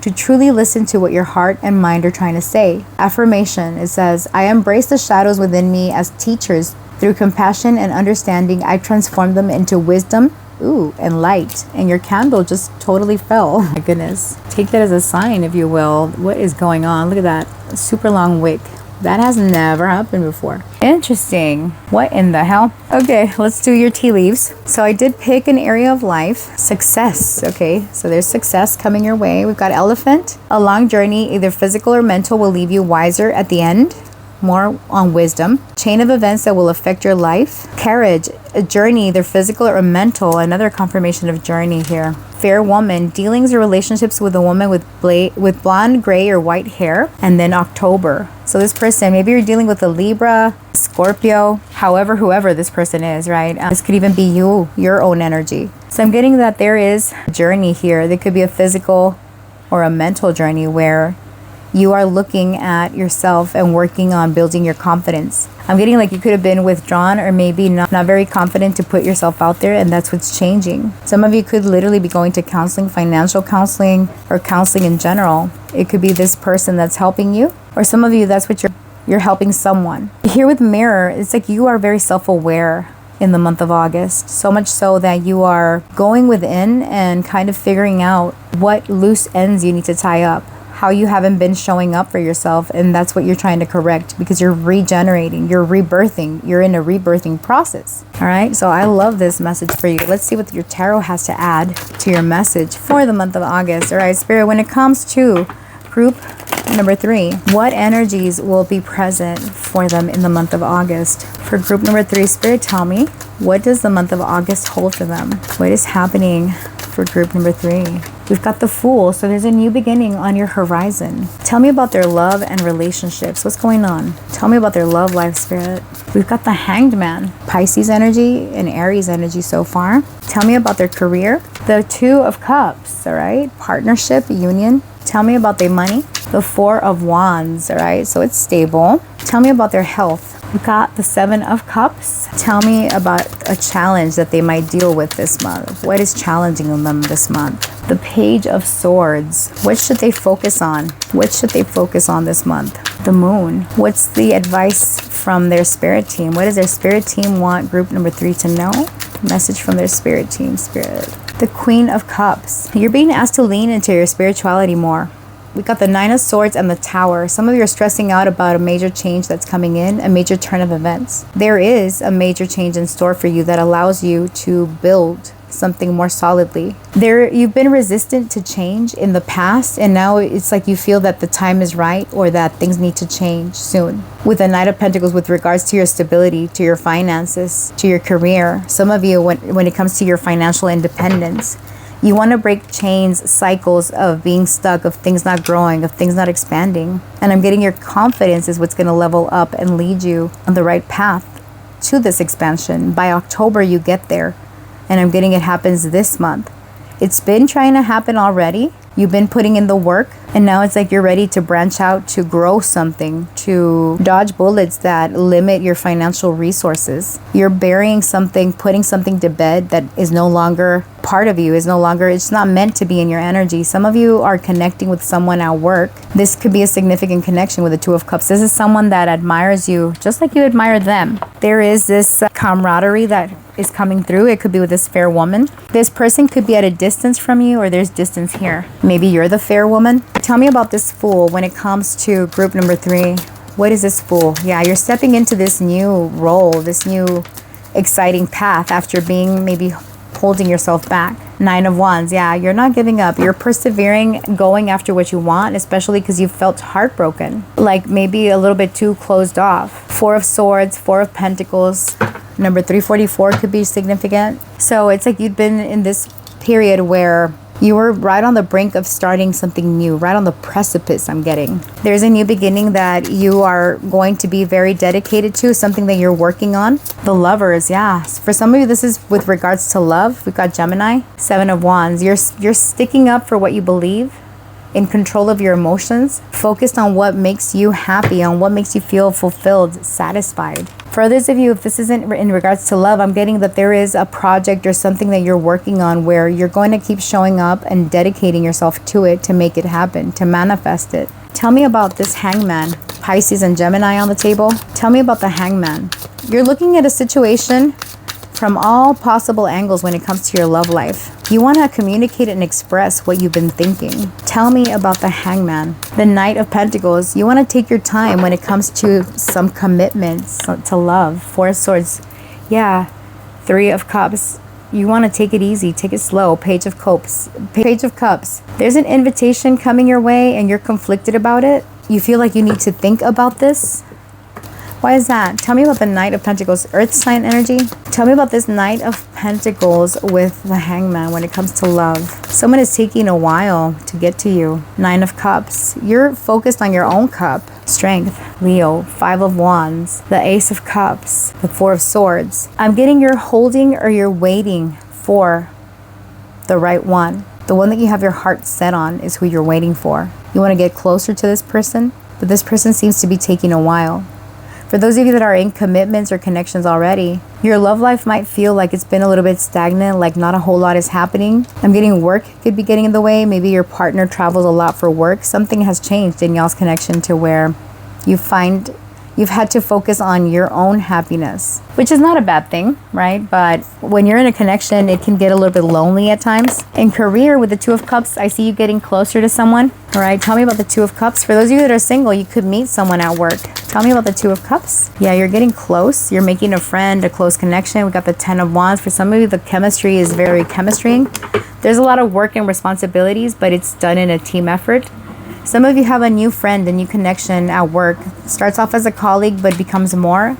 to truly listen to what your heart and mind are trying to say. Affirmation, it says, I embrace the shadows within me as teachers. Through compassion and understanding, I transform them into wisdom, and light. And your candle just totally fell. My goodness. Take that as a sign, if you will. What is going on? Look at that. Super long wick. That has never happened before. Interesting. What in the hell? Okay, let's do your tea leaves. So I did pick an area of life. Success. Okay, so there's success coming your way. We've got elephant. A long journey, either physical or mental, will leave you wiser at the end. More on wisdom. Chain of events that will affect your life. Carriage, a journey, either physical or mental. Another confirmation of journey here. Fair woman, dealings or relationships with a woman with blonde, gray, or white hair. And then October. So this person, maybe you're dealing with a Libra, Scorpio, whoever this person is, right? This could even be you, your own energy. So I'm getting that there is a journey here. There could be a physical or a mental journey where you are looking at yourself and working on building your confidence. I'm getting like you could have been withdrawn or maybe not very confident to put yourself out there, and that's what's changing. Some of you could literally be going to counseling, financial counseling, or counseling in general. It could be this person that's helping you, or some of you that's what you're helping someone. Here with mirror, it's like you are very self-aware in the month of August, so much so that you are going within and kind of figuring out what loose ends you need to tie up. How you haven't been showing up for yourself, and that's what you're trying to correct because you're regenerating, you're rebirthing, you're in a rebirthing process. All right, so I love this message for you. Let's see what your tarot has to add to your message for the month of August. All right, Spirit, when it comes to group number 3, what energies will be present for them in the month of August? For group number 3, Spirit, tell me, what does the month of August hold for them? What is happening for group number 3? We've got the Fool, so there's a new beginning on your horizon. Tell me about their love and relationships. What's going on? Tell me about their love life, Spirit. We've got the Hanged Man, Pisces energy and Aries energy so far. Tell me about their career. The Two of Cups, all right? Partnership, union. Tell me about their money. The Four of Wands, all right? So it's stable. Tell me about their health. We've got the Seven of Cups. Tell me about a challenge that they might deal with this month. What is challenging them this month? The Page of Swords. What should they focus on? What should they focus on this month? The Moon. What's the advice from their spirit team? What does their spirit team want group number 3 to know? Message from their spirit team, Spirit. The Queen of Cups. You're being asked to lean into your spirituality more. We got the Nine of Swords and the Tower. Some of you are stressing out about a major change that's coming in, a major turn of events. There is a major change in store for you that allows you to build something more solidly. You've been resistant to change in the past, and now it's like you feel that the time is right or that things need to change soon. With the Knight of Pentacles, with regards to your stability, to your finances, to your career, some of you, when it comes to your financial independence, you want to break chains, cycles of being stuck, of things not growing, of things not expanding. And I'm getting your confidence is what's going to level up and lead you on the right path to this expansion. By October, you get there. And I'm getting it happens this month. It's been trying to happen already. You've been putting in the work, and now it's like you're ready to branch out, to grow something, to dodge bullets that limit your financial resources. You're burying something, putting something to bed that is no longer part of you is no longer, it's not meant to be in your energy. Some of you are connecting with someone at work. This could be a significant connection with the Two of Cups. This is someone that admires you just like you admire them. There is this camaraderie that is coming through. It could be with this fair woman. This person could be at a distance from you, or there's distance here. Maybe you're the fair woman. Tell me about this Fool when it comes to group number 3. What is this Fool? Yeah, you're stepping into this new role, this new exciting path after being maybe holding yourself back. 9 of Wands. Yeah, you're not giving up. You're persevering, going after what you want, especially because you felt heartbroken, like maybe a little bit too closed off. 4 of Swords, 4 of Pentacles. Number 344 could be significant. So it's like you've been in this period where you were right on the brink of starting something new, right on the precipice, I'm getting. There's a new beginning that you are going to be very dedicated to, something that you're working on. The Lovers, yeah. For some of you, this is with regards to love. We've got Gemini. 7 of Wands. You're sticking up for what you believe, in control of your emotions, focused on what makes you happy, on what makes you feel fulfilled, satisfied. For others of you, if this isn't in regards to love, I'm getting that there is a project or something that you're working on where you're going to keep showing up and dedicating yourself to it to make it happen, to manifest it. Tell me about this Hangman. Pisces and Gemini on the table. Tell me about the Hangman. You're looking at a situation from all possible angles when it comes to your love life. You want to communicate and express what you've been thinking. Tell me about the Hangman. The Knight of Pentacles. You want to take your time when it comes to some commitments to love. 4 of Swords. Yeah. 3 of Cups. You want to take it easy, take it slow. Page of Cups. Page of Cups. There's an invitation coming your way and you're conflicted about it. You feel like you need to think about this. Why is that? Tell me about the Knight of Pentacles. Earth sign energy. Tell me about this Knight of Pentacles with the Hangman when it comes to love. Someone is taking a while to get to you. 9 of Cups. You're focused on your own cup. Strength. Leo. 5 of Wands. The Ace of Cups. The 4 of Swords. I'm getting you're holding or you're waiting for the right one. The one that you have your heart set on is who you're waiting for. You want to get closer to this person, but this person seems to be taking a while. For those of you that are in commitments or connections already, your love life might feel like it's been a little bit stagnant, like not a whole lot is happening. I'm getting work could be getting in the way. Maybe your partner travels a lot for work. Something has changed in y'all's connection to where you find you've had to focus on your own happiness, which is not a bad thing, right? But when you're in a connection, it can get a little bit lonely at times. In career, with the 2 of Cups, I see you getting closer to someone. All right, tell me about the 2 of Cups. For those of you that are single, you could meet someone at work. Tell me about the 2 of Cups. Yeah, you're getting close. You're making a friend, a close connection. We got the 10 of Wands. For some of you, the chemistry is very chemistrying. There's a lot of work and responsibilities, but it's done in a team effort. Some of you have a new friend, a new connection at work. Starts off as a colleague, but becomes more.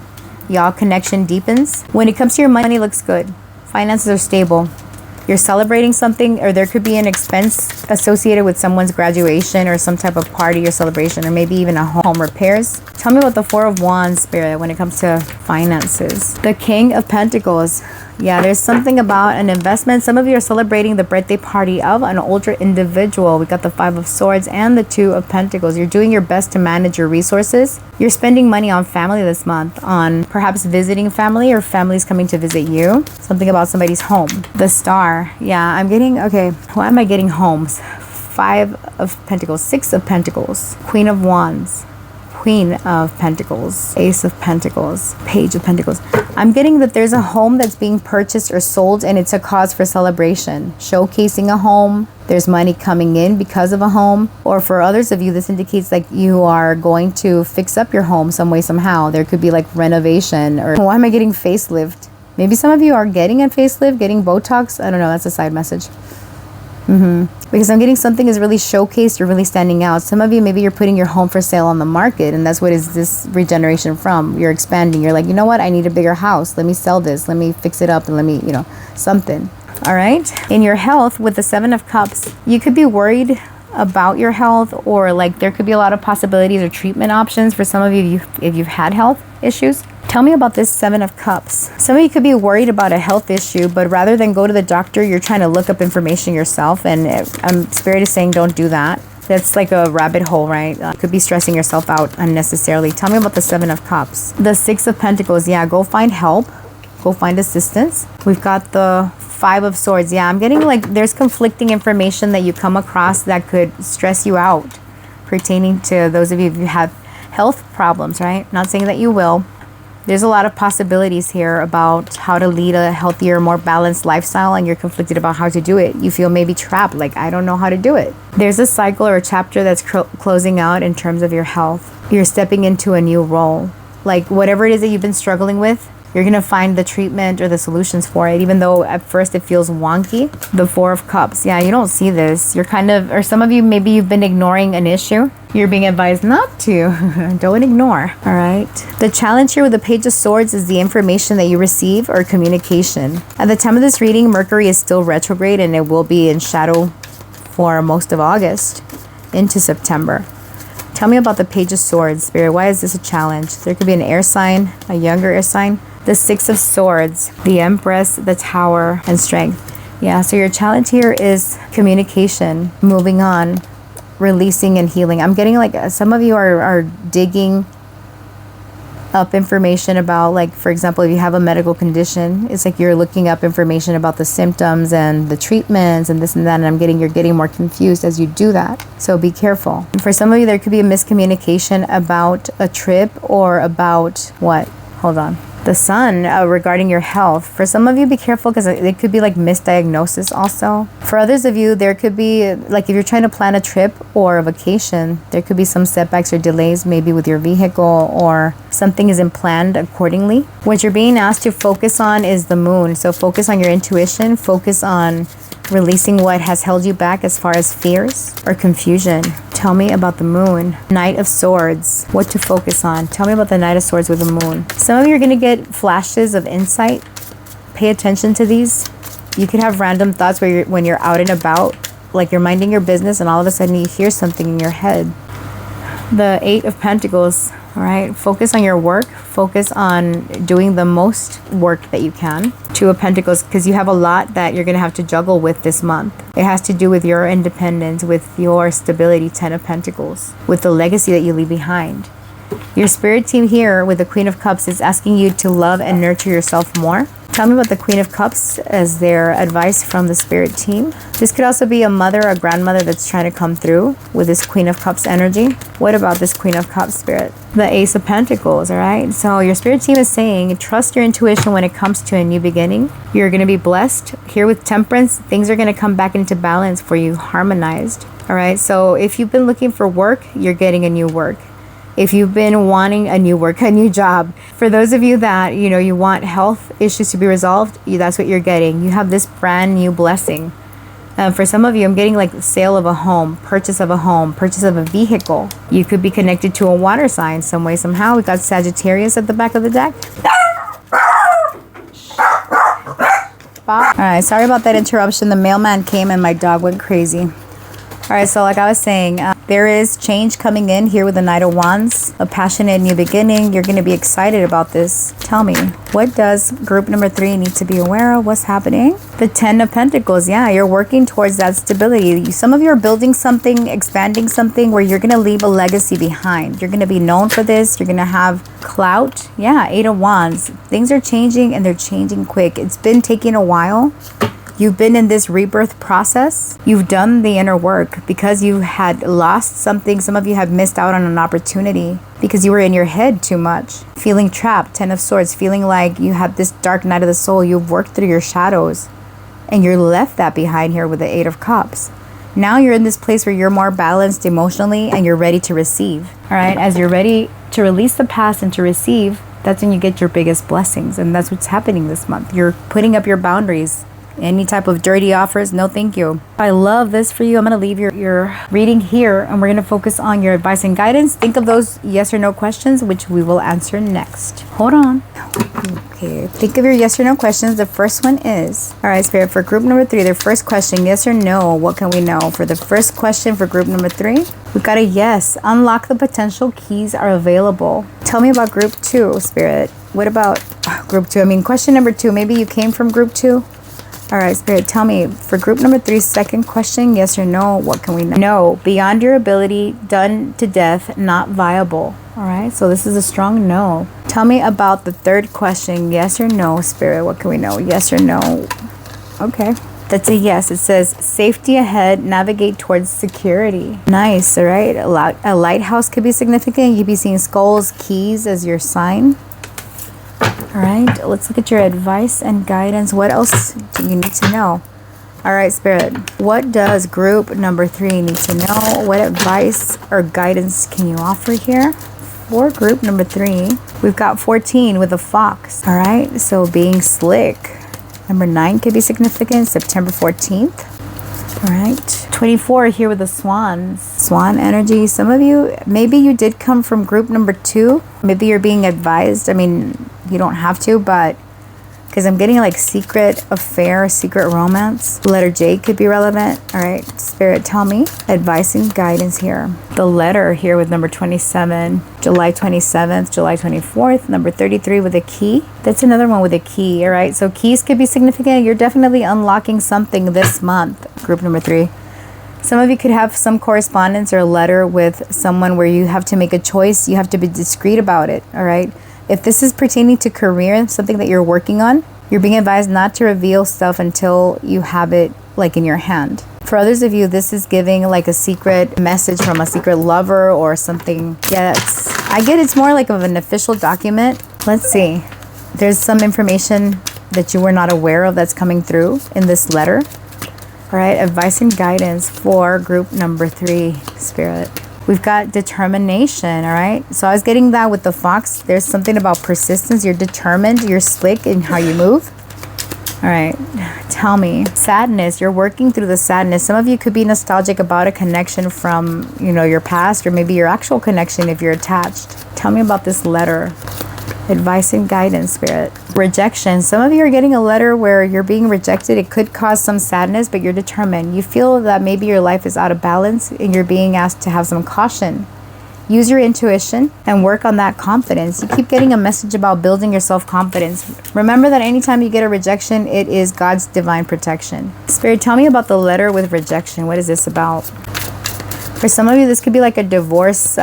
Y'all connection deepens. When it comes to your money, looks good. Finances are stable. You're celebrating something, or there could be an expense associated with someone's graduation or some type of party or celebration, or maybe even a home repairs. Tell me about the 4 of Wands, Spirit, when it comes to finances. The King of Pentacles. Yeah, there's something about an investment. Some of you are celebrating the birthday party of an older individual. We got the 5 of Swords and the 2 of Pentacles. You're doing your best to manage your resources. You're spending money on family this month, on perhaps visiting family or families coming to visit you. Something about somebody's home. The Star. Yeah, I'm getting, okay, why am I getting homes? 5 of Pentacles, 6 of Pentacles, Queen of Wands, Queen of Pentacles, Ace of Pentacles, Page of Pentacles. I'm getting that there's a home that's being purchased or sold and it's a cause for celebration. Showcasing a home. There's money coming in because of a home. Or for others of you, this indicates like you are going to fix up your home some way, somehow. There could be like renovation, or why am I getting facelift? Maybe some of you are getting a facelift, getting Botox. I don't know, that's a side message. Because I'm getting something is really showcased or really standing out. Some of you, maybe you're putting your home for sale on the market, and that's what is this regeneration from. You're expanding. You're like, you know what? I need a bigger house. Let me sell this. Let me fix it up, and let me, something. All right. In your health, with the 7 of Cups, you could be worried about your health, or like there could be a lot of possibilities or treatment options for some of you if you've had health issues. Tell me about this 7 of Cups. Some of you could be worried about a health issue, but rather than go to the doctor, you're trying to look up information yourself, and Spirit is saying don't do that. That's like a rabbit hole, right? Could be stressing yourself out unnecessarily. Tell me about the 7 of Cups. The 6 of Pentacles. Yeah, go find help. Go find assistance. We've got the 5 of Swords. Yeah, I'm getting like there's conflicting information that you come across that could stress you out pertaining to those of you who have health problems, right? Not saying that you will. There's a lot of possibilities here about how to lead a healthier, more balanced lifestyle, and you're conflicted about how to do it. You feel maybe trapped, like, I don't know how to do it. There's a cycle or a chapter that's closing out in terms of your health. You're stepping into a new role. Like, whatever it is that you've been struggling with, you're going to find the treatment or the solutions for it, even though at first it feels wonky. The 4 of Cups. Yeah, you don't see this. You're kind of, or some of you, maybe you've been ignoring an issue. You're being advised not to. Don't ignore. All right. The challenge here with the Page of Swords is the information that you receive or communication. At the time of this reading, Mercury is still retrograde and it will be in shadow for most of August into September. Tell me about the Page of Swords, Spirit. Why is this a challenge? There could be an air sign, a younger air sign. The 6 of Swords, the Empress, the Tower, and Strength. Yeah, so your challenge here is communication, moving on, releasing and healing. I'm getting like some of you are digging up information about, like, for example, if you have a medical condition, it's like you're looking up information about the symptoms and the treatments and this and that, and you're getting more confused as you do that. So be careful. And for some of you, there could be a miscommunication about a trip or about what? Hold on. The Sun, regarding your health. For some of you, be careful because it could be like misdiagnosis also. For others of you, there could be, like, if you're trying to plan a trip or a vacation, there could be some setbacks or delays maybe with your vehicle, or something isn't planned accordingly. What you're being asked to focus on is the Moon. So focus on your intuition, focus on releasing what has held you back as far as fears or confusion. Tell me about the Moon. Knight of Swords. What to focus on. Tell me about the Knight of Swords with the Moon. Some of you are going to get flashes of insight. Pay attention to these. You could have random thoughts where when you're out and about, like you're minding your business and all of a sudden you hear something in your head. The 8 of Pentacles. All right, focus on your work. Focus on doing the most work that you can. 2 of Pentacles, because you have a lot that you're going to have to juggle with this month. It has to do with your independence, with your stability. 10 of Pentacles, with the legacy that you leave behind. Your spirit team here with the Queen of Cups is asking you to love and nurture yourself more. Tell me about the Queen of Cups as their advice from the spirit team. This could also be a mother, a grandmother that's trying to come through with this Queen of Cups energy. What about this Queen of Cups, Spirit? The Ace of Pentacles, all right? So your spirit team is saying, trust your intuition when it comes to a new beginning. You're going to be blessed. Here with Temperance, things are going to come back into balance for you, harmonized. All right, so if you've been looking for work, you're getting a new work. If you've been wanting a new work, a new job, for those of you that, you want health issues to be resolved, that's what you're getting. You have this brand new blessing. For some of you, I'm getting like sale of a home, purchase of a vehicle. You could be connected to a water sign some way, somehow. We got Sagittarius at the back of the deck. All right, sorry about that interruption. The mailman came and my dog went crazy. All right, so like I was saying, there is change coming in here with the Knight of Wands, a passionate new beginning. You're going to be excited about this. Tell me, what does group number 3 need to be aware of? What's happening? The 10 of Pentacles. Yeah, you're working towards that stability. Some of you are building something, expanding something where you're going to leave a legacy behind. You're going to be known for this. You're going to have clout. Yeah, 8 of Wands. Things are changing and they're changing quick. It's been taking a while. You've been in this rebirth process. You've done the inner work because you had lost something. Some of you have missed out on an opportunity because you were in your head too much. Feeling trapped, 10 of Swords, feeling like you have this dark night of the soul. You've worked through your shadows and you're left that behind here with the 8 of Cups. Now you're in this place where you're more balanced emotionally and you're ready to receive. All right, as you're ready to release the past and to receive, that's when you get your biggest blessings. And that's what's happening this month. You're putting up your boundaries. Any type of dirty offers, no thank you. I love this for you. I'm going to leave your reading here and we're going to focus on your advice and guidance. Think of those yes or no questions, which we will answer next. Hold on. Okay, think of your yes or no questions. The first one is, all right, Spirit, for group number 3, their first question, yes or no, what can we know? For the first question for group number 3, we got a yes. Unlock the potential keys are available. Tell me about group 2, Spirit. What about group 2? I mean, question number 2, maybe you came from group 2. All right, Spirit, tell me, for group number 3, second question, yes or no, what can we know? No, beyond your ability, done to death, not viable. All right, so this is a strong no. Tell me about the third question. Yes or no, Spirit? What can we know? Yes or no? Okay. That's a yes. It says safety ahead, navigate towards security. Nice, all right. A lighthouse could be significant. You'd be seeing skulls, keys as your sign. All right, let's look at your advice and guidance. What else do you need to know? All right, Spirit, what does group number 3 need to know? What advice or guidance can you offer here? For group number 3, we've got 14 with a fox. All right, so being slick. Number 9 could be significant, September 14th. All right, 24 here with the swans. Swan energy. Some of you, maybe you did come from group number 2. Maybe you're being advised. I mean, you don't have to, but because I'm getting like secret affair, secret romance. Letter J could be relevant. All right, Spirit, tell me advice and guidance here. The letter here with number 27, July 27th, July 24th, number 33 with a key. That's another one with a key. All right, so keys could be significant. You're definitely unlocking something this month, group number 3. Some of you could have some correspondence or a letter with someone where you have to make a choice. You have to be discreet about it. All right. If this is pertaining to career, something that you're working on, you're being advised not to reveal stuff until you have it like in your hand. For others of you, this is giving like a secret message from a secret lover or something. Yeah, I get it's more like of an official document. Let's see. There's some information that you were not aware of that's coming through in this letter. All right, advice and guidance for group number 3, Spirit. We've got determination, all right? So I was getting that with the fox. There's something about persistence. You're determined. You're slick in how you move. All right. Tell me. Sadness. You're working through the sadness. Some of you could be nostalgic about a connection from, your past or maybe your actual connection if you're attached. Tell me about this letter. Advice and guidance, Spirit. Rejection. Some of you are getting a letter where you're being rejected. It could cause some sadness, but you're determined. You feel that maybe your life is out of balance and you're being asked to have some caution. Use your intuition and work on that confidence. You keep getting a message about building your self-confidence. Remember that anytime you get a rejection, it is God's divine protection. Spirit, tell me about the letter with rejection. What is this about? For some of you, this could be like a divorce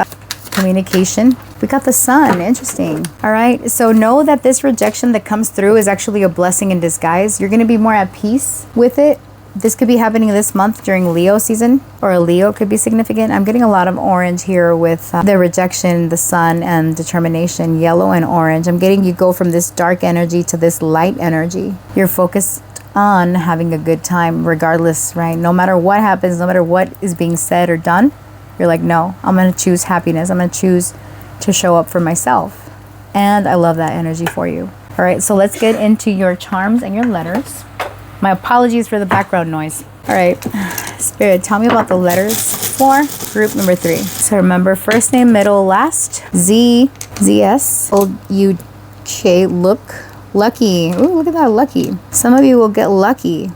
communication. We got the sun. Interesting. All right. So know that this rejection that comes through is actually a blessing in disguise. You're going to be more at peace with it. This could be happening this month during Leo season, or a Leo could be significant. I'm getting a lot of orange here with the rejection, the sun, and determination, yellow and orange. I'm getting you go from this dark energy to this light energy. You're focused on having a good time regardless, right? No matter what happens, no matter what is being said or done, you're like, no, I'm going to choose happiness. I'm going to choose to show up for myself. And I love that energy for you. All right, so let's get into your charms and your letters. My apologies for the background noise. All right, Spirit, tell me about the letters for group number 3. So remember, first name, middle, last. Z, ZS, O-U-K, look, lucky. Ooh, look at that, lucky. Some of you will get lucky.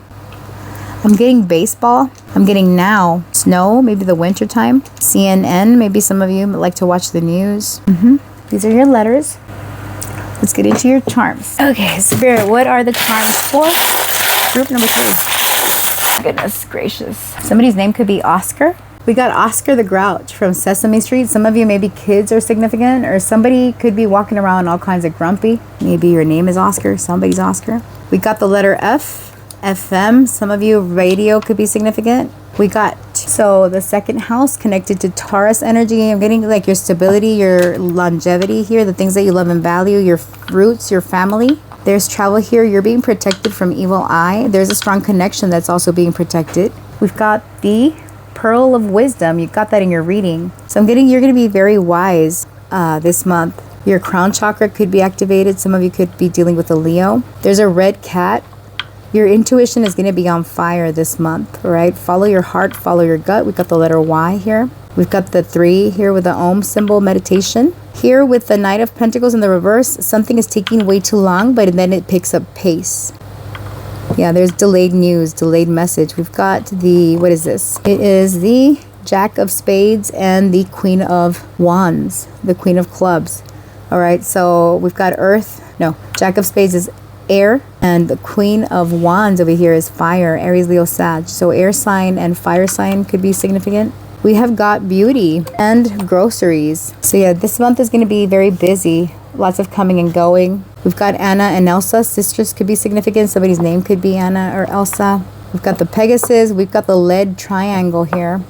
I'm getting baseball. I'm getting now. Snow, maybe the winter time. CNN, maybe some of you like to watch the news. These are your letters. Let's get into your charms. Okay, Spirit, what are the charms for group number 3? Goodness gracious. Somebody's name could be Oscar. We got Oscar the Grouch from Sesame Street. Some of you, maybe kids are significant, or somebody could be walking around all kinds of grumpy. Maybe your name is Oscar. Somebody's Oscar. We got the letter F. FM, some of you, radio could be significant. We got, so the second house connected to Taurus energy. I'm getting like your stability, your longevity here, the things that you love and value, your roots, your family. There's travel here. You're being protected from evil eye. There's a strong connection that's also being protected. We've got the Pearl of Wisdom. You got that in your reading. So I'm getting, you're going to be very wise this month. Your crown chakra could be activated. Some of you could be dealing with a Leo. There's a red cat. Your intuition is going to be on fire this month, all right? Follow your heart, follow your gut. We've got the letter Y here. We've got the 3 here with the Om symbol meditation. Here with the Knight of Pentacles in the reverse, something is taking way too long, but then it picks up pace. Yeah, there's delayed news, delayed message. We've got the, what is this? It is the Jack of Spades and the Queen of Wands, the Queen of Clubs. All right, so we've got Earth. No, Jack of Spades is air, and the Queen of Wands over here is fire, Aries, Leo, Sag. So air sign and fire sign could be significant. We have got beauty and groceries. So yeah, this month is going to be very busy lots of coming and going. We've got Anna and Elsa. Sisters could be significant. Somebody's name could be Anna or Elsa. We've got the Pegasus. We've got the lead triangle here.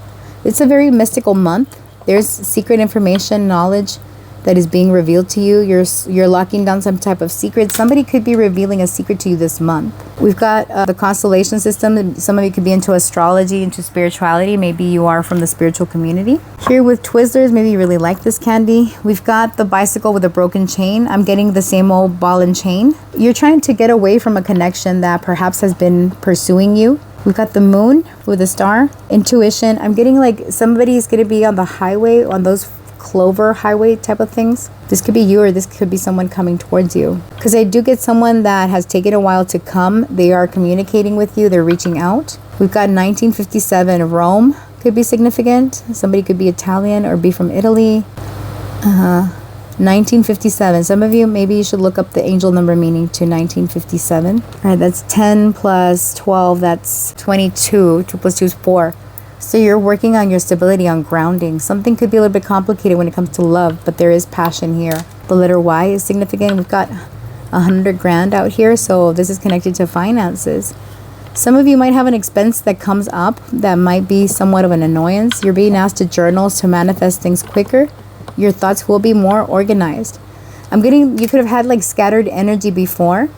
It's a very mystical month. There's secret information, knowledge that is being revealed to you. You're locking down some type of secret. Somebody could be revealing a secret to you this month. We've got the constellation system. Some of you could be into astrology, into spirituality. Maybe you are from the spiritual community. Here with Twizzlers, maybe you really like this candy. We've got the bicycle with a broken chain. I'm getting the same old ball and chain. You're trying to get away from a connection that perhaps has been pursuing you. We've got the moon with a star. Intuition. I'm getting like somebody's going to be on the highway, on those clover highway type of things. This could be you, or this could be someone coming towards you, because I do get someone that has taken a while to come. They are communicating with you. They're reaching out. We've got 1957 Rome could be significant. Somebody could be Italian or be from Italy. 1957. Some of you, maybe you should look up the angel number meaning to 1957. All right, that's 10 plus 12. That's 22. 2 plus 2 is 4. So you're working on your stability, on grounding. Something could be a little bit complicated when it comes to love, but there is passion here. The letter Y is significant. We've got 100 grand out here, so this is connected to finances. Some of you might have an expense that comes up that might be somewhat of an annoyance. You're being asked to journal to manifest things quicker. Your thoughts will be more organized. I'm getting, you could have had like scattered energy before,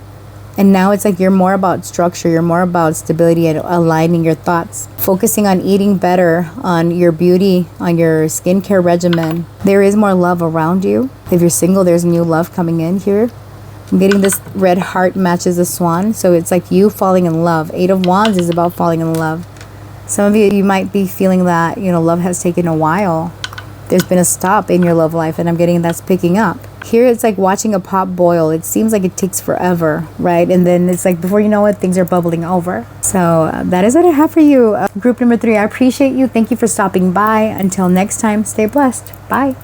and now it's like you're more about structure, you're more about stability and aligning your thoughts, focusing on eating better, on your beauty, on your skincare regimen. There is more love around you. If you're single, there's new love coming in here. I'm getting this red heart matches a swan, so it's like you falling in love. 8 of Wands is about falling in love. Some of you might be feeling that, love has taken a while. There's been a stop in your love life, and I'm getting that's picking up. Here it's like watching a pot boil. It seems like it takes forever, right? And then it's like before you know it, things are bubbling over. So that is what I have for you. Group number 3, I appreciate you. Thank you for stopping by. Until next time, stay blessed. Bye.